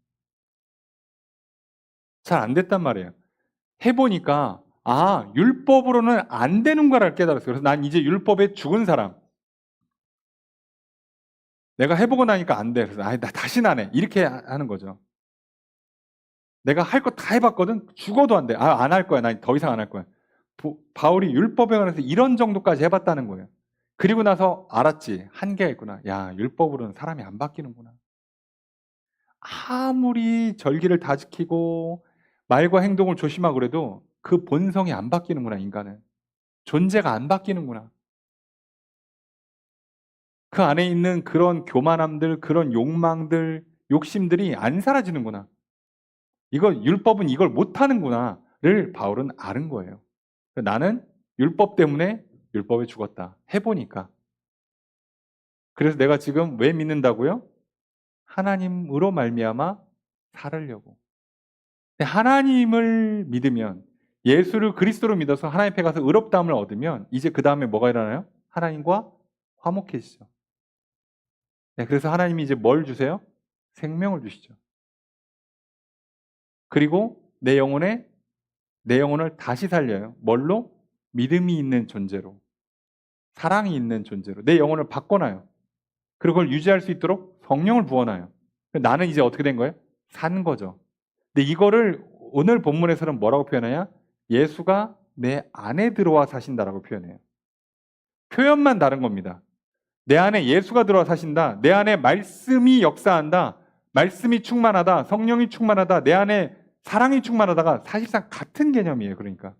잘 안 됐단 말이에요. 해보니까 율법으로는 안 되는 거를 깨달았어요. 그래서 난 이제 율법에 죽은 사람. 내가 해보고 나니까 안 돼. 그래서 나 다시는 안 해. 이렇게 하는 거죠. 내가 할 거 다 해봤거든. 죽어도 안 돼. 안 할 거야. 난 더 이상 안 할 거야. 바울이 율법에 관해서 이런 정도까지 해봤다는 거예요. 그리고 나서 알았지. 한계가 있구나. 야, 율법으로는 사람이 안 바뀌는구나. 아무리 절기를 다 지키고 말과 행동을 조심하고 그래도 그 본성이 안 바뀌는구나, 인간은. 존재가 안 바뀌는구나. 그 안에 있는 그런 교만함들, 그런 욕망들, 욕심들이 안 사라지는구나. 율법은 이걸 못하는구나를 바울은 아는 거예요. 나는 율법 때문에 율법에 죽었다. 해보니까. 그래서 내가 지금 왜 믿는다고요? 하나님으로 말미암아 살으려고. 근데 하나님을 믿으면, 예수를 그리스도로 믿어서 하나님 앞에 가서 의롭다함을 얻으면 이제 그 다음에 뭐가 일어나요? 하나님과 화목해지죠. 네, 그래서 하나님이 이제 뭘 주세요? 생명을 주시죠. 그리고 내 영혼을 다시 살려요. 뭘로? 믿음이 있는 존재로, 사랑이 있는 존재로 내 영혼을 바꿔놔요. 그리고 그걸 유지할 수 있도록 성령을 부어놔요. 나는 이제 어떻게 된 거예요? 산 거죠. 근데 이거를 오늘 본문에서는 뭐라고 표현하냐? 예수가 내 안에 들어와 사신다라고 표현해요. 표현만 다른 겁니다. 내 안에 예수가 들어와 사신다. 내 안에 말씀이 역사한다. 말씀이 충만하다. 성령이 충만하다. 내 안에 사랑이 충만하다가 사실상 같은 개념이에요. 그러니까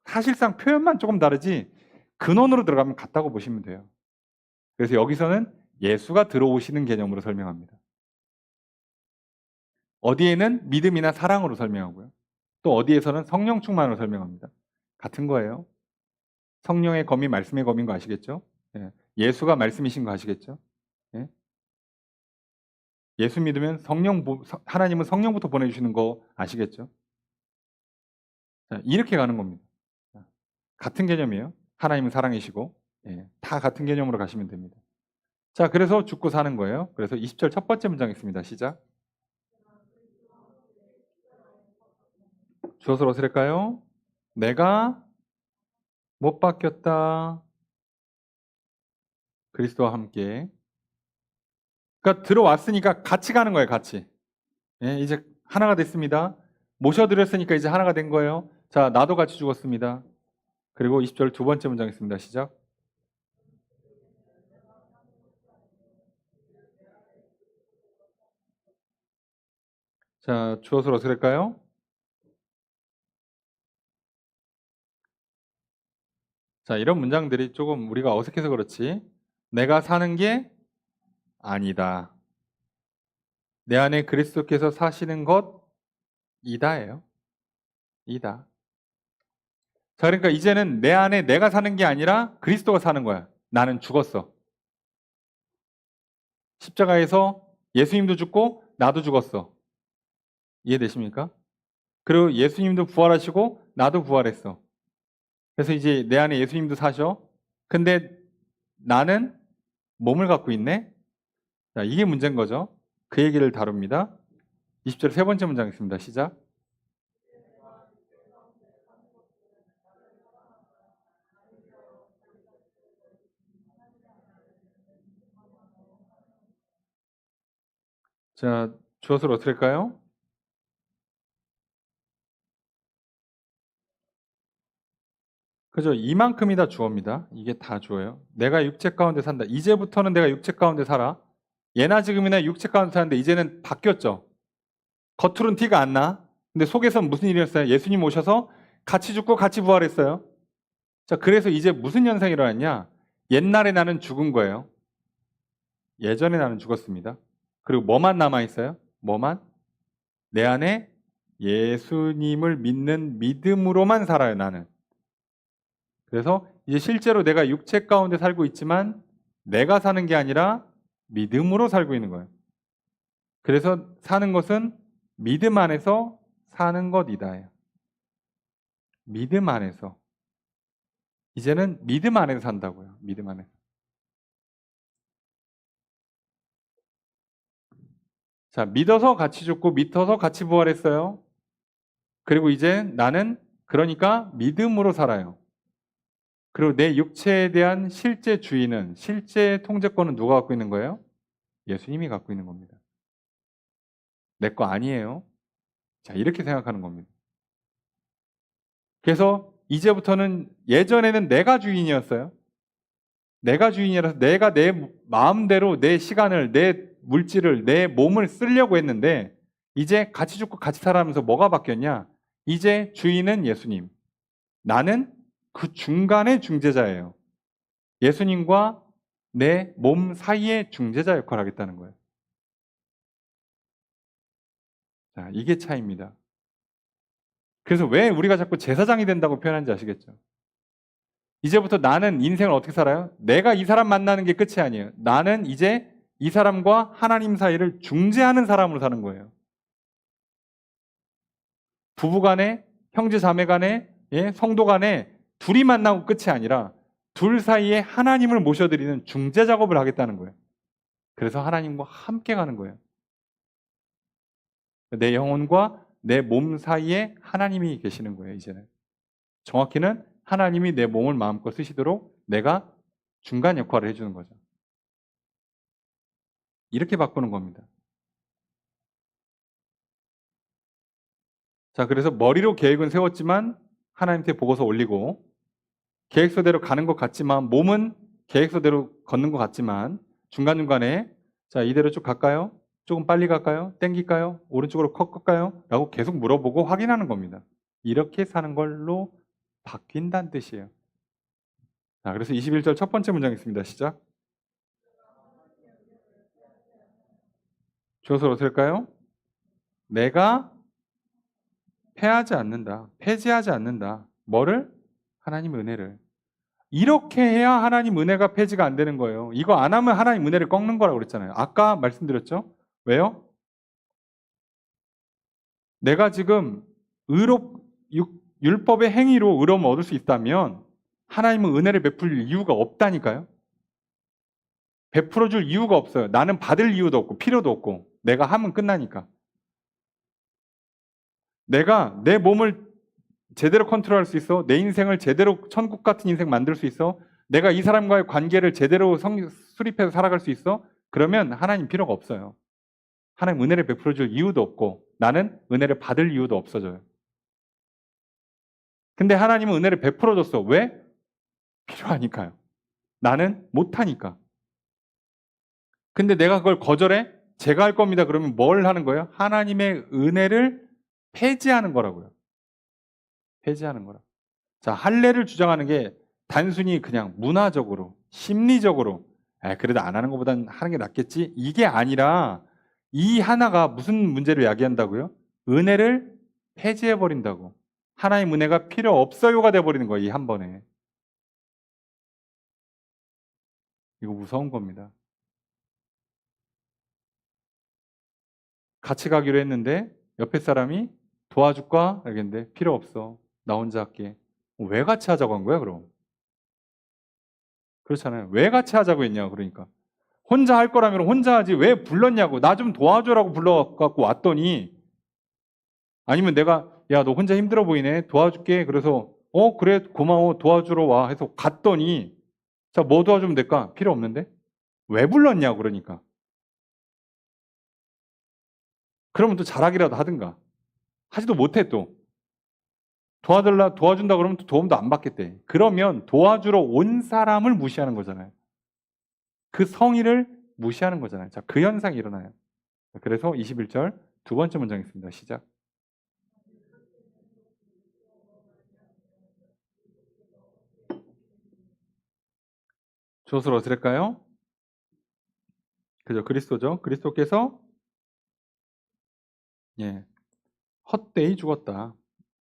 사실상 표현만 조금 다르지 근원으로 들어가면 같다고 보시면 돼요. 그래서 여기서는 예수가 들어오시는 개념으로 설명합니다. 어디에는 믿음이나 사랑으로 설명하고요. 또 어디에서는 성령 충만으로 설명합니다. 같은 거예요. 성령의 검이 말씀의 검인 거 아시겠죠? 예. 예수가 말씀이신 거 아시겠죠? 예. 예수 믿으면 하나님은 성령부터 보내주시는 거 아시겠죠? 자, 이렇게 가는 겁니다. 같은 개념이에요. 하나님은 사랑이시고, 예, 다 같은 개념으로 가시면 됩니다. 자, 그래서 죽고 사는 거예요. 그래서 20절 첫 번째 문장 있습니다. 시작. 주어서 어떻을까요? 내가 못 바뀌었다. 그리스도와 함께. 그러니까 들어왔으니까 같이 가는 거예요. 같이. 예, 이제 하나가 됐습니다. 모셔드렸으니까 이제 하나가 된 거예요. 자, 나도 같이 죽었습니다. 그리고 20절 두 번째 문장 있습니다. 시작. 자, 주어서 어떻게 될까요? 자, 이런 문장들이 조금 우리가 어색해서 그렇지. 내가 사는 게 아니다. 내 안에 그리스도께서 사시는 것 이다예요. 이다. 자, 그러니까 이제는 내 안에 내가 사는 게 아니라 그리스도가 사는 거야. 나는 죽었어. 십자가에서 예수님도 죽고 나도 죽었어. 이해되십니까? 그리고 예수님도 부활하시고 나도 부활했어. 그래서 이제 내 안에 예수님도 사셔. 근데 나는 몸을 갖고 있네. 자, 이게 문제인 거죠. 그 얘기를 다룹니다. 20절 세 번째 문장 있습니다. 시작. 자, 주어를 어떻게 할까요? 그죠? 이만큼이 다 주어입니다. 이게 다 주어예요. 내가 육체 가운데 산다. 이제부터는 내가 육체 가운데 살아. 예나 지금이나 육체 가운데 사는데 이제는 바뀌었죠. 겉으로는 티가 안 나. 근데 속에서는 무슨 일이었어요? 예수님 오셔서 같이 죽고 같이 부활했어요. 자, 그래서 이제 무슨 현상이 일어났냐? 옛날에 나는 죽은 거예요. 예전에 나는 죽었습니다. 그리고 뭐만 남아있어요? 뭐만? 내 안에 예수님을 믿는 믿음으로만 살아요, 나는. 그래서 이제 실제로 내가 육체 가운데 살고 있지만 내가 사는 게 아니라 믿음으로 살고 있는 거예요. 그래서 사는 것은 믿음 안에서 사는 것이다. 믿음 안에서. 이제는 믿음 안에서 산다고요. 믿음 안에서. 자, 믿어서 같이 죽고 믿어서 같이 부활했어요. 그리고 이제 나는 그러니까 믿음으로 살아요. 그리고 내 육체에 대한 실제 주인은, 실제 통제권은 누가 갖고 있는 거예요? 예수님이 갖고 있는 겁니다. 내 거 아니에요. 자, 이렇게 생각하는 겁니다. 그래서 이제부터는 예전에는 내가 주인이었어요. 내가 주인이라서 내가 내 마음대로 내 시간을, 내 물질을, 내 몸을 쓰려고 했는데 이제 같이 죽고 같이 살아가면서 뭐가 바뀌었냐? 이제 주인은 예수님. 나는 그 중간의 중재자예요. 예수님과 내 몸 사이의 중재자 역할을 하겠다는 거예요. 자, 이게 차이입니다. 그래서 왜 우리가 자꾸 제사장이 된다고 표현하는지 아시겠죠? 이제부터 나는 인생을 어떻게 살아요? 내가 이 사람 만나는 게 끝이 아니에요. 나는 이제 이 사람과 하나님 사이를 중재하는 사람으로 사는 거예요. 부부 간에, 형제 자매 간에, 예, 성도 간에 둘이 만나고 끝이 아니라 둘 사이에 하나님을 모셔드리는 중재 작업을 하겠다는 거예요. 그래서 하나님과 함께 가는 거예요. 내 영혼과 내 몸 사이에 하나님이 계시는 거예요, 이제는. 정확히는 하나님이 내 몸을 마음껏 쓰시도록 내가 중간 역할을 해주는 거죠. 이렇게 바꾸는 겁니다. 자, 그래서 머리로 계획은 세웠지만 하나님께 보고서 올리고 계획서대로 가는 것 같지만 몸은 계획서대로 걷는 것 같지만 중간중간에 자, 이대로 쭉 갈까요? 조금 빨리 갈까요? 땡길까요? 오른쪽으로 꺾을까요? 라고 계속 물어보고 확인하는 겁니다. 이렇게 사는 걸로 바뀐다는 뜻이에요. 자, 그래서 21절 첫 번째 문장 있습니다. 시작. 주어서 어떨까요? 내가 패하지 않는다. 폐지하지 않는다. 뭐를? 하나님의 은혜를. 이렇게 해야 하나님 은혜가 폐지가 안 되는 거예요. 이거 안 하면 하나님 은혜를 꺾는 거라고 그랬잖아요. 아까 말씀드렸죠? 왜요? 내가 지금 율법의 행위로 의로움을 얻을 수 있다면 하나님은 은혜를 베풀 이유가 없다니까요. 베풀어 줄 이유가 없어요. 나는 받을 이유도 없고 필요도 없고 내가 하면 끝나니까. 내가 내 몸을 제대로 컨트롤할 수 있어. 내 인생을 제대로 천국 같은 인생 만들 수 있어. 내가 이 사람과의 관계를 제대로 수립해서 살아갈 수 있어. 그러면 하나님 필요가 없어요. 하나님 은혜를 베풀어 줄 이유도 없고 나는 은혜를 받을 이유도 없어져요. 근데 하나님은 은혜를 베풀어 줬어. 왜? 필요하니까요. 나는 못하니까. 근데 내가 그걸 거절해? 제가 할 겁니다. 그러면 뭘 하는 거예요? 하나님의 은혜를 폐지하는 거라고요. 폐지하는 거라. 자, 할례를 주장하는 게 단순히 그냥 문화적으로, 심리적으로, 그래도 안 하는 것보단 하는 게 낫겠지? 이게 아니라 이 하나가 무슨 문제를 야기한다고요? 은혜를 폐지해버린다고. 하나님 은혜가 필요 없어요가 돼버리는 거예요. 이 한 번에. 이거 무서운 겁니다. 같이 가기로 했는데 옆에 사람이 도와줄까? 알겠는데 필요 없어. 나 혼자 할게. 왜 같이 하자고 한 거야 그럼? 그렇잖아요. 왜 같이 하자고 했냐 그러니까. 혼자 할 거라면 혼자 하지 왜 불렀냐고. 나 좀 도와줘라고 불러갖고 왔더니 아니면 내가 야 너 혼자 힘들어 보이네 도와줄게. 그래서 그래 고마워 도와주러 와 해서 갔더니 자 뭐 도와주면 될까? 필요 없는데? 왜 불렀냐고 그러니까. 그러면 또 잘하기라도 하든가. 하지도 못해 또. 도와준다 그러면 또 도움도 안 받겠대. 그러면 도와주러 온 사람을 무시하는 거잖아요. 그 성의를 무시하는 거잖아요. 자, 그 현상이 일어나요. 그래서 21절 두 번째 문장 있습니다. 시작. 조수로 어떨까요? 그죠? 그리스도죠. 그리스도께서 예, 헛되이 죽었다.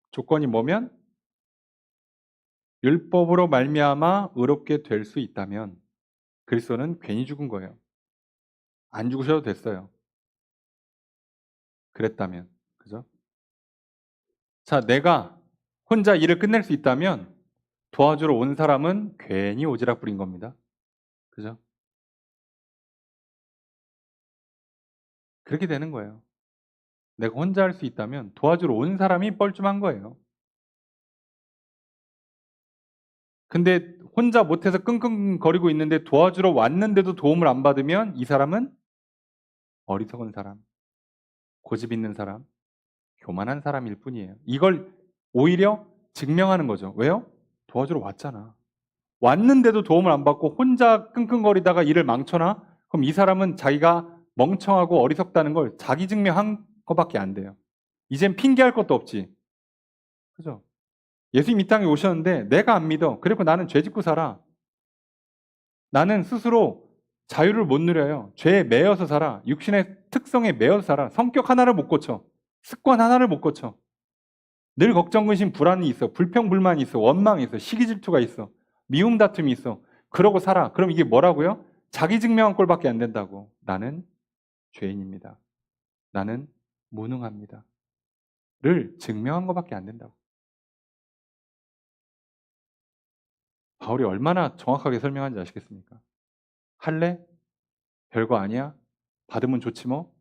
조건이 뭐면 율법으로 말미암아 의롭게 될 수 있다면 그리스도는 괜히 죽은 거예요. 안 죽으셔도 됐어요. 그랬다면. 그죠? 자, 내가 혼자 일을 끝낼 수 있다면 도와주러 온 사람은 괜히 오지랖 부린 겁니다. 그죠? 그렇게 되는 거예요. 내가 혼자 할 수 있다면 도와주러 온 사람이 뻘쭘한 거예요. 근데 혼자 못해서 끙끙거리고 있는데 도와주러 왔는데도 도움을 안 받으면 이 사람은 어리석은 사람, 고집 있는 사람, 교만한 사람일 뿐이에요. 이걸 오히려 증명하는 거죠. 왜요? 도와주러 왔잖아. 왔는데도 도움을 안 받고 혼자 끙끙거리다가 일을 망쳐놔? 그럼 이 사람은 자기가 멍청하고 어리석다는 걸 자기 증명한 것밖에 안 돼요. 이젠 핑계할 것도 없지. 그죠? 예수님 이 땅에 오셨는데 내가 안 믿어. 그리고 나는 죄 짓고 살아. 나는 스스로 자유를 못 누려요. 죄에 매여서 살아. 육신의 특성에 매여서 살아. 성격 하나를 못 고쳐. 습관 하나를 못 고쳐. 늘 걱정, 근심, 불안이 있어. 불평, 불만이 있어. 원망이 있어. 시기 질투가 있어. 미움, 다툼이 있어. 그러고 살아. 그럼 이게 뭐라고요? 자기 증명한 꼴밖에 안 된다고. 나는 죄인입니다. 나는 무능합니다. 를 증명한 것밖에 안 된다고. 바울이 얼마나 정확하게 설명하는지 아시겠습니까? 할래? 별거 아니야? 받으면 좋지 뭐?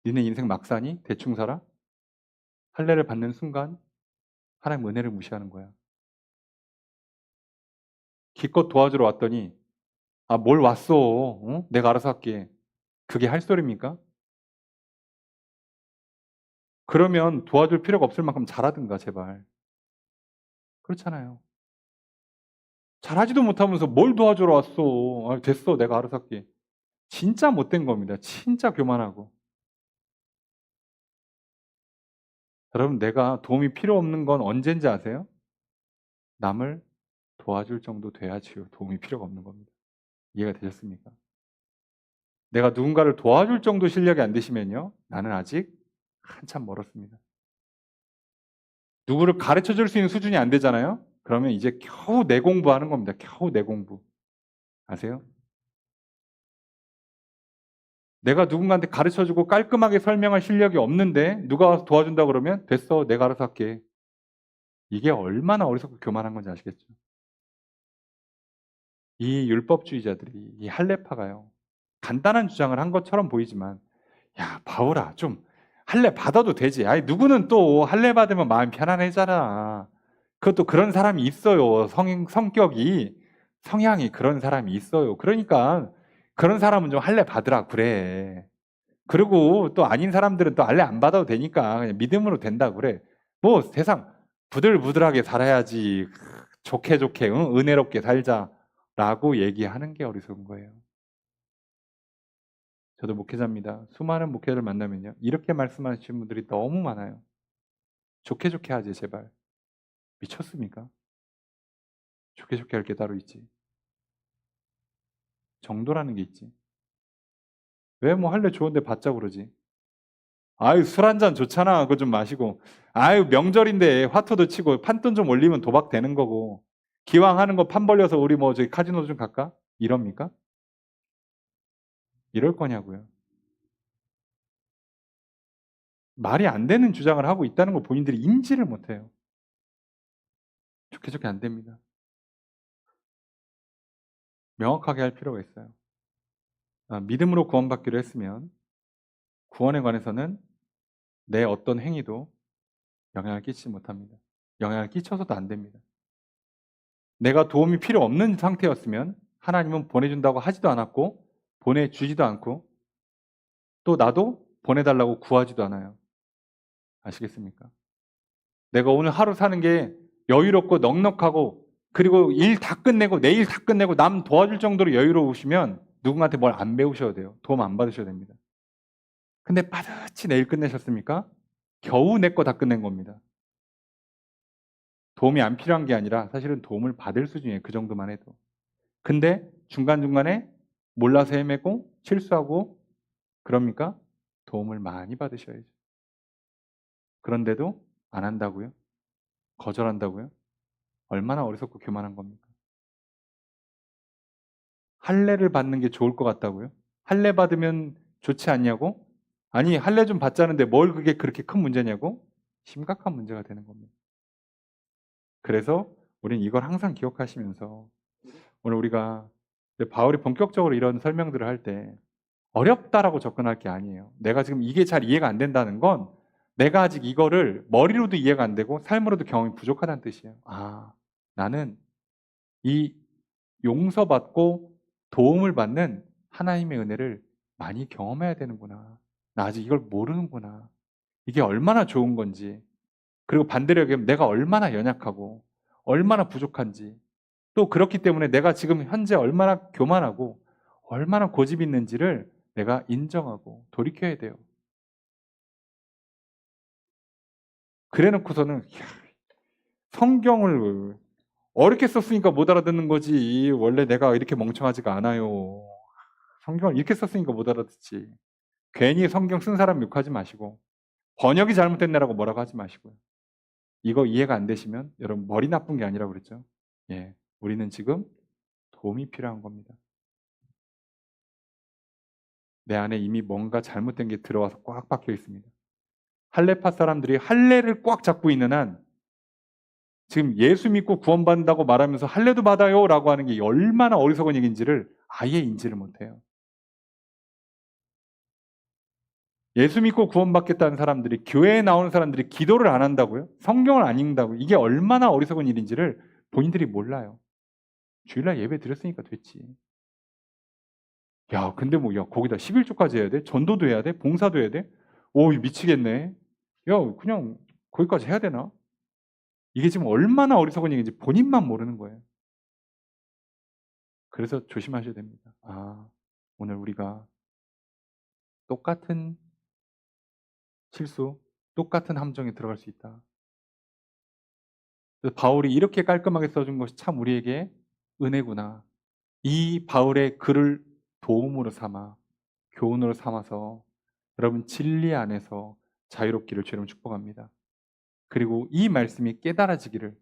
니네 인생 막 사니? 대충 살아? 할례를 받는 순간 하나님 은혜를 무시하는 거야. 기껏 도와주러 왔더니 뭘 왔어? 어? 내가 알아서 할게. 그게 할 소리입니까? 그러면 도와줄 필요가 없을 만큼 잘하든가 제발. 그렇잖아요. 잘하지도 못하면서 뭘 도와주러 왔어. 아, 됐어. 내가 알아서 할게. 진짜 못된 겁니다. 진짜 교만하고. 여러분, 내가 도움이 필요 없는 건 언젠지 아세요? 남을 도와줄 정도 돼야지요. 도움이 필요가 없는 겁니다. 이해가 되셨습니까? 내가 누군가를 도와줄 정도 실력이 안 되시면요. 나는 아직 한참 멀었습니다. 누구를 가르쳐 줄 수 있는 수준이 안 되잖아요. 그러면 이제 겨우 내 공부하는 겁니다. 겨우 내 공부. 아세요? 내가 누군가한테 가르쳐 주고 깔끔하게 설명할 실력이 없는데 누가 와서 도와준다 그러면 됐어. 내가 알아서 할게. 이게 얼마나 어리석고 교만한 건지 아시겠죠? 이 율법주의자들이, 이 할례파가요. 간단한 주장을 한 것처럼 보이지만 야, 바울아, 좀 할례 받아도 되지. 아니, 누구는 또 할례 받으면 마음 편안해잖아. 그것도 그런 사람이 있어요. 성격이, 성향이 그런 사람이 있어요. 그러니까 그런 사람은 좀 할례 받으라 그래. 그리고 또 아닌 사람들은 또 할례 안 받아도 되니까 그냥 믿음으로 된다 그래. 뭐 세상 부들부들하게 살아야지. 좋게 좋게 응? 은혜롭게 살자라고 얘기하는 게 어리석은 거예요. 저도 목회자입니다. 수많은 목회자를 만나면요. 이렇게 말씀하시는 분들이 너무 많아요. 좋게 좋게 하지 제발. 미쳤습니까? 좋게 좋게 할 게 따로 있지. 정도라는 게 있지. 왜 뭐 할래 좋은데 받자 그러지. 아유 술 한 잔 좋잖아. 그거 좀 마시고. 아유 명절인데 화투도 치고 판돈 좀 올리면 도박 되는 거고. 기왕 하는 거 판 벌려서 우리 뭐 저기 카지노 좀 갈까? 이럽니까? 이럴 거냐고요. 말이 안 되는 주장을 하고 있다는 걸 본인들이 인지를 못해요. 좋게 좋게 안 됩니다. 명확하게 할 필요가 있어요. 믿음으로 구원받기로 했으면 구원에 관해서는 내 어떤 행위도 영향을 끼치지 못합니다. 영향을 끼쳐서도 안 됩니다. 내가 도움이 필요 없는 상태였으면 하나님은 보내준다고 하지도 않았고 보내주지도 않고 또 나도 보내달라고 구하지도 않아요. 아시겠습니까? 내가 오늘 하루 사는 게 여유롭고 넉넉하고 그리고 일 다 끝내고 내일 다 끝내고 남 도와줄 정도로 여유로우시면 누군가한테 뭘 안 배우셔도 돼요. 도움 안 받으셔도 됩니다. 근데 빠듯이 내일 끝내셨습니까? 겨우 내 거 다 끝낸 겁니다. 도움이 안 필요한 게 아니라 사실은 도움을 받을 수준이에요. 그 정도만 해도. 근데 중간중간에 몰라서 헤매고 실수하고 그럽니까? 도움을 많이 받으셔야죠. 그런데도 안 한다고요? 거절한다고요? 얼마나 어리석고 교만한 겁니까? 할례를 받는 게 좋을 것 같다고요? 할례 받으면 좋지 않냐고? 아니 할례 좀 받자는데 뭘 그게 그렇게 큰 문제냐고? 심각한 문제가 되는 겁니다. 그래서 우리는 이걸 항상 기억하시면서 오늘 우리가 바울이 본격적으로 이런 설명들을 할 때 어렵다라고 접근할 게 아니에요. 내가 지금 이게 잘 이해가 안 된다는 건 내가 아직 이거를 머리로도 이해가 안 되고 삶으로도 경험이 부족하다는 뜻이에요. 아, 나는 이 용서받고 도움을 받는 하나님의 은혜를 많이 경험해야 되는구나. 나 아직 이걸 모르는구나. 이게 얼마나 좋은 건지. 그리고 반대로 얘기하면 내가 얼마나 연약하고 얼마나 부족한지 또 그렇기 때문에 내가 지금 현재 얼마나 교만하고 얼마나 고집 있는지를 내가 인정하고 돌이켜야 돼요. 그래 놓고서는 성경을 어렵게 썼으니까 못 알아듣는 거지. 원래 내가 이렇게 멍청하지가 않아요. 성경을 이렇게 썼으니까 못 알아듣지. 괜히 성경 쓴 사람 욕하지 마시고 번역이 잘못됐네라고 뭐라고 하지 마시고요. 이거 이해가 안 되시면 여러분 머리 나쁜 게 아니라 그랬죠. 예, 우리는 지금 도움이 필요한 겁니다. 내 안에 이미 뭔가 잘못된 게 들어와서 꽉 박혀 있습니다. 할례파 사람들이 할례를 꽉 잡고 있는 한 지금 예수 믿고 구원받는다고 말하면서 할례도 받아요 라고 하는 게 얼마나 어리석은 얘기인지를 아예 인지를 못해요. 예수 믿고 구원받겠다는 사람들이 교회에 나오는 사람들이 기도를 안 한다고요? 성경을 안 읽는다고요? 이게 얼마나 어리석은 일인지를 본인들이 몰라요. 주일날 예배 드렸으니까 됐지. 야, 근데 뭐, 야, 거기다 11조까지 해야 돼? 전도도 해야 돼? 봉사도 해야 돼? 오, 미치겠네. 야, 그냥 거기까지 해야 되나? 이게 지금 얼마나 어리석은 얘기인지 본인만 모르는 거예요. 그래서 조심하셔야 됩니다. 오늘 우리가 똑같은 실수, 똑같은 함정에 들어갈 수 있다. 그래서 바울이 이렇게 깔끔하게 써준 것이 참 우리에게 은혜구나. 이 바울의 글을 도움으로 삼아, 교훈으로 삼아서 여러분 진리 안에서 자유롭기를 주님 축복합니다. 그리고 이 말씀이 깨달아지기를,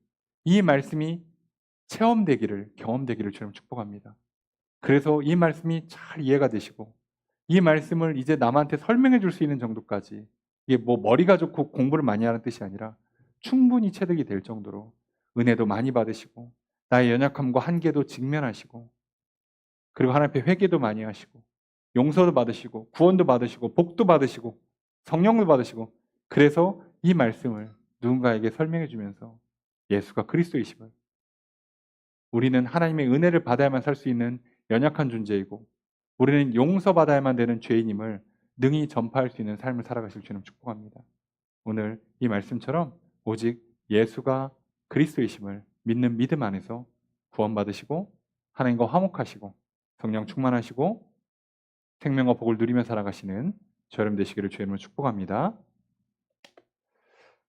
이 말씀이 체험되기를, 경험되기를 주님 축복합니다. 그래서 이 말씀이 잘 이해가 되시고 이 말씀을 이제 남한테 설명해 줄 수 있는 정도까지, 이게 뭐 머리가 좋고 공부를 많이 하는 뜻이 아니라 충분히 체득이 될 정도로 은혜도 많이 받으시고 나의 연약함과 한계도 직면하시고 그리고 하나님 앞에 회개도 많이 하시고 용서도 받으시고 구원도 받으시고 복도 받으시고 성령도 받으시고, 그래서 이 말씀을 누군가에게 설명해 주면서 예수가 그리스도이심을, 우리는 하나님의 은혜를 받아야만 살 수 있는 연약한 존재이고 우리는 용서받아야만 되는 죄인임을 능히 전파할 수 있는 삶을 살아가실 주님 축복합니다. 오늘 이 말씀처럼 오직 예수가 그리스도이심을 믿는 믿음 안에서 구원받으시고 하나님과 화목하시고 성령 충만하시고 생명과 복을 누리며 살아가시는 저 여러분 되시기를 주의 이름으로 축복합니다.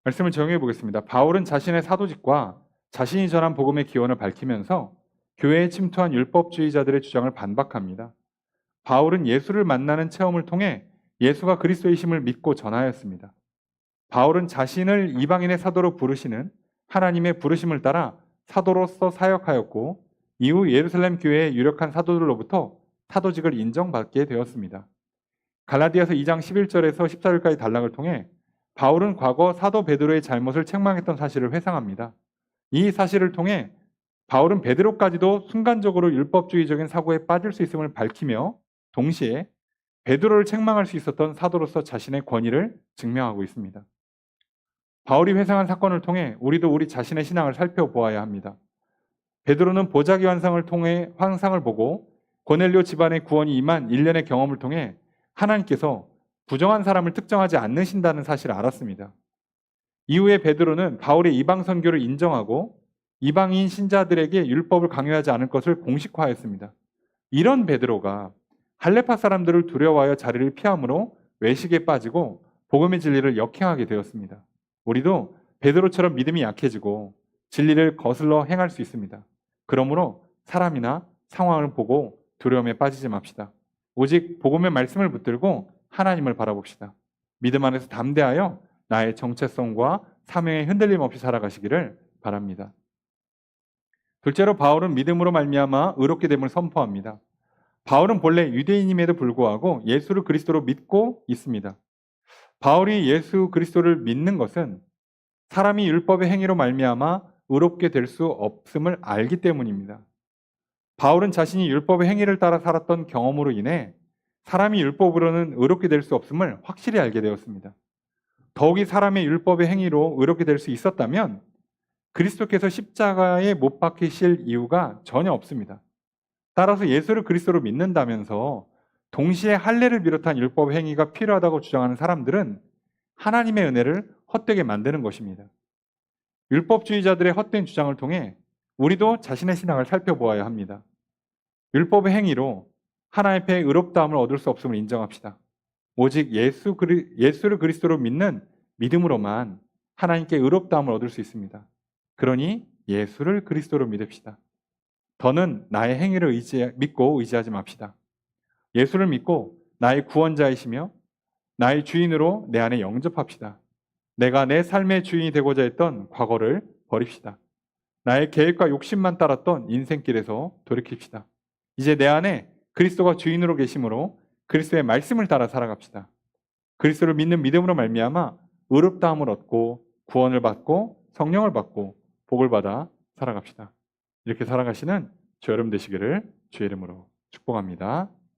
말씀을 정리해 보겠습니다. 바울은 자신의 사도직과 자신이 전한 복음의 기원을 밝히면서 교회에 침투한 율법주의자들의 주장을 반박합니다. 바울은 예수를 만나는 체험을 통해 예수가 그리스도이심을 믿고 전하였습니다. 바울은 자신을 이방인의 사도로 부르시는 하나님의 부르심을 따라 사도로서 사역하였고 이후 예루살렘 교회의 유력한 사도들로부터 사도직을 인정받게 되었습니다. 갈라디아서 2장 11절에서 14절까지 단락을 통해 바울은 과거 사도 베드로의 잘못을 책망했던 사실을 회상합니다. 이 사실을 통해 바울은 베드로까지도 순간적으로 율법주의적인 사고에 빠질 수 있음을 밝히며 동시에 베드로를 책망할 수 있었던 사도로서 자신의 권위를 증명하고 있습니다. 바울이 회상한 사건을 통해 우리도 우리 자신의 신앙을 살펴보아야 합니다. 베드로는 보자기 환상을 통해 환상을 보고 고넬료 집안의 구원이 임한 일련의 경험을 통해 하나님께서 부정한 사람을 특정하지 않으신다는 사실을 알았습니다. 이후에 베드로는 바울의 이방 선교를 인정하고 이방인 신자들에게 율법을 강요하지 않을 것을 공식화했습니다. 이런 베드로가 할레파 사람들을 두려워하여 자리를 피함으로 외식에 빠지고 복음의 진리를 역행하게 되었습니다. 우리도 베드로처럼 믿음이 약해지고 진리를 거슬러 행할 수 있습니다. 그러므로 사람이나 상황을 보고 두려움에 빠지지 맙시다. 오직 복음의 말씀을 붙들고 하나님을 바라봅시다. 믿음 안에서 담대하여 나의 정체성과 사명에 흔들림 없이 살아가시기를 바랍니다. 둘째로 바울은 믿음으로 말미암아 의롭게 됨을 선포합니다. 바울은 본래 유대인임에도 불구하고 예수를 그리스도로 믿고 있습니다. 바울이 예수 그리스도를 믿는 것은 사람이 율법의 행위로 말미암아 의롭게 될 수 없음을 알기 때문입니다. 바울은 자신이 율법의 행위를 따라 살았던 경험으로 인해 사람이 율법으로는 의롭게 될 수 없음을 확실히 알게 되었습니다. 더욱이 사람의 율법의 행위로 의롭게 될 수 있었다면 그리스도께서 십자가에 못 박히실 이유가 전혀 없습니다. 따라서 예수를 그리스도로 믿는다면서 동시에 할례를 비롯한 율법 행위가 필요하다고 주장하는 사람들은 하나님의 은혜를 헛되게 만드는 것입니다. 율법주의자들의 헛된 주장을 통해 우리도 자신의 신앙을 살펴보아야 합니다. 율법의 행위로 하나님 앞에 의롭다함을 얻을 수 없음을 인정합시다. 오직 예수를 그리스도로 믿는 믿음으로만 하나님께 의롭다함을 얻을 수 있습니다. 그러니 예수를 그리스도로 믿읍시다. 더는 나의 행위를 믿고 의지하지 맙시다. 예수를 믿고 나의 구원자이시며 나의 주인으로 내 안에 영접합시다. 내가 내 삶의 주인이 되고자 했던 과거를 버립시다. 나의 계획과 욕심만 따랐던 인생길에서 돌이킵시다. 이제 내 안에 그리스도가 주인으로 계심으로 그리스도의 말씀을 따라 살아갑시다. 그리스도를 믿는 믿음으로 말미암아 의롭다함을 얻고 구원을 받고 성령을 받고 복을 받아 살아갑시다. 이렇게 살아가시는 저 여러분 되시기를 주의 이름으로 축복합니다.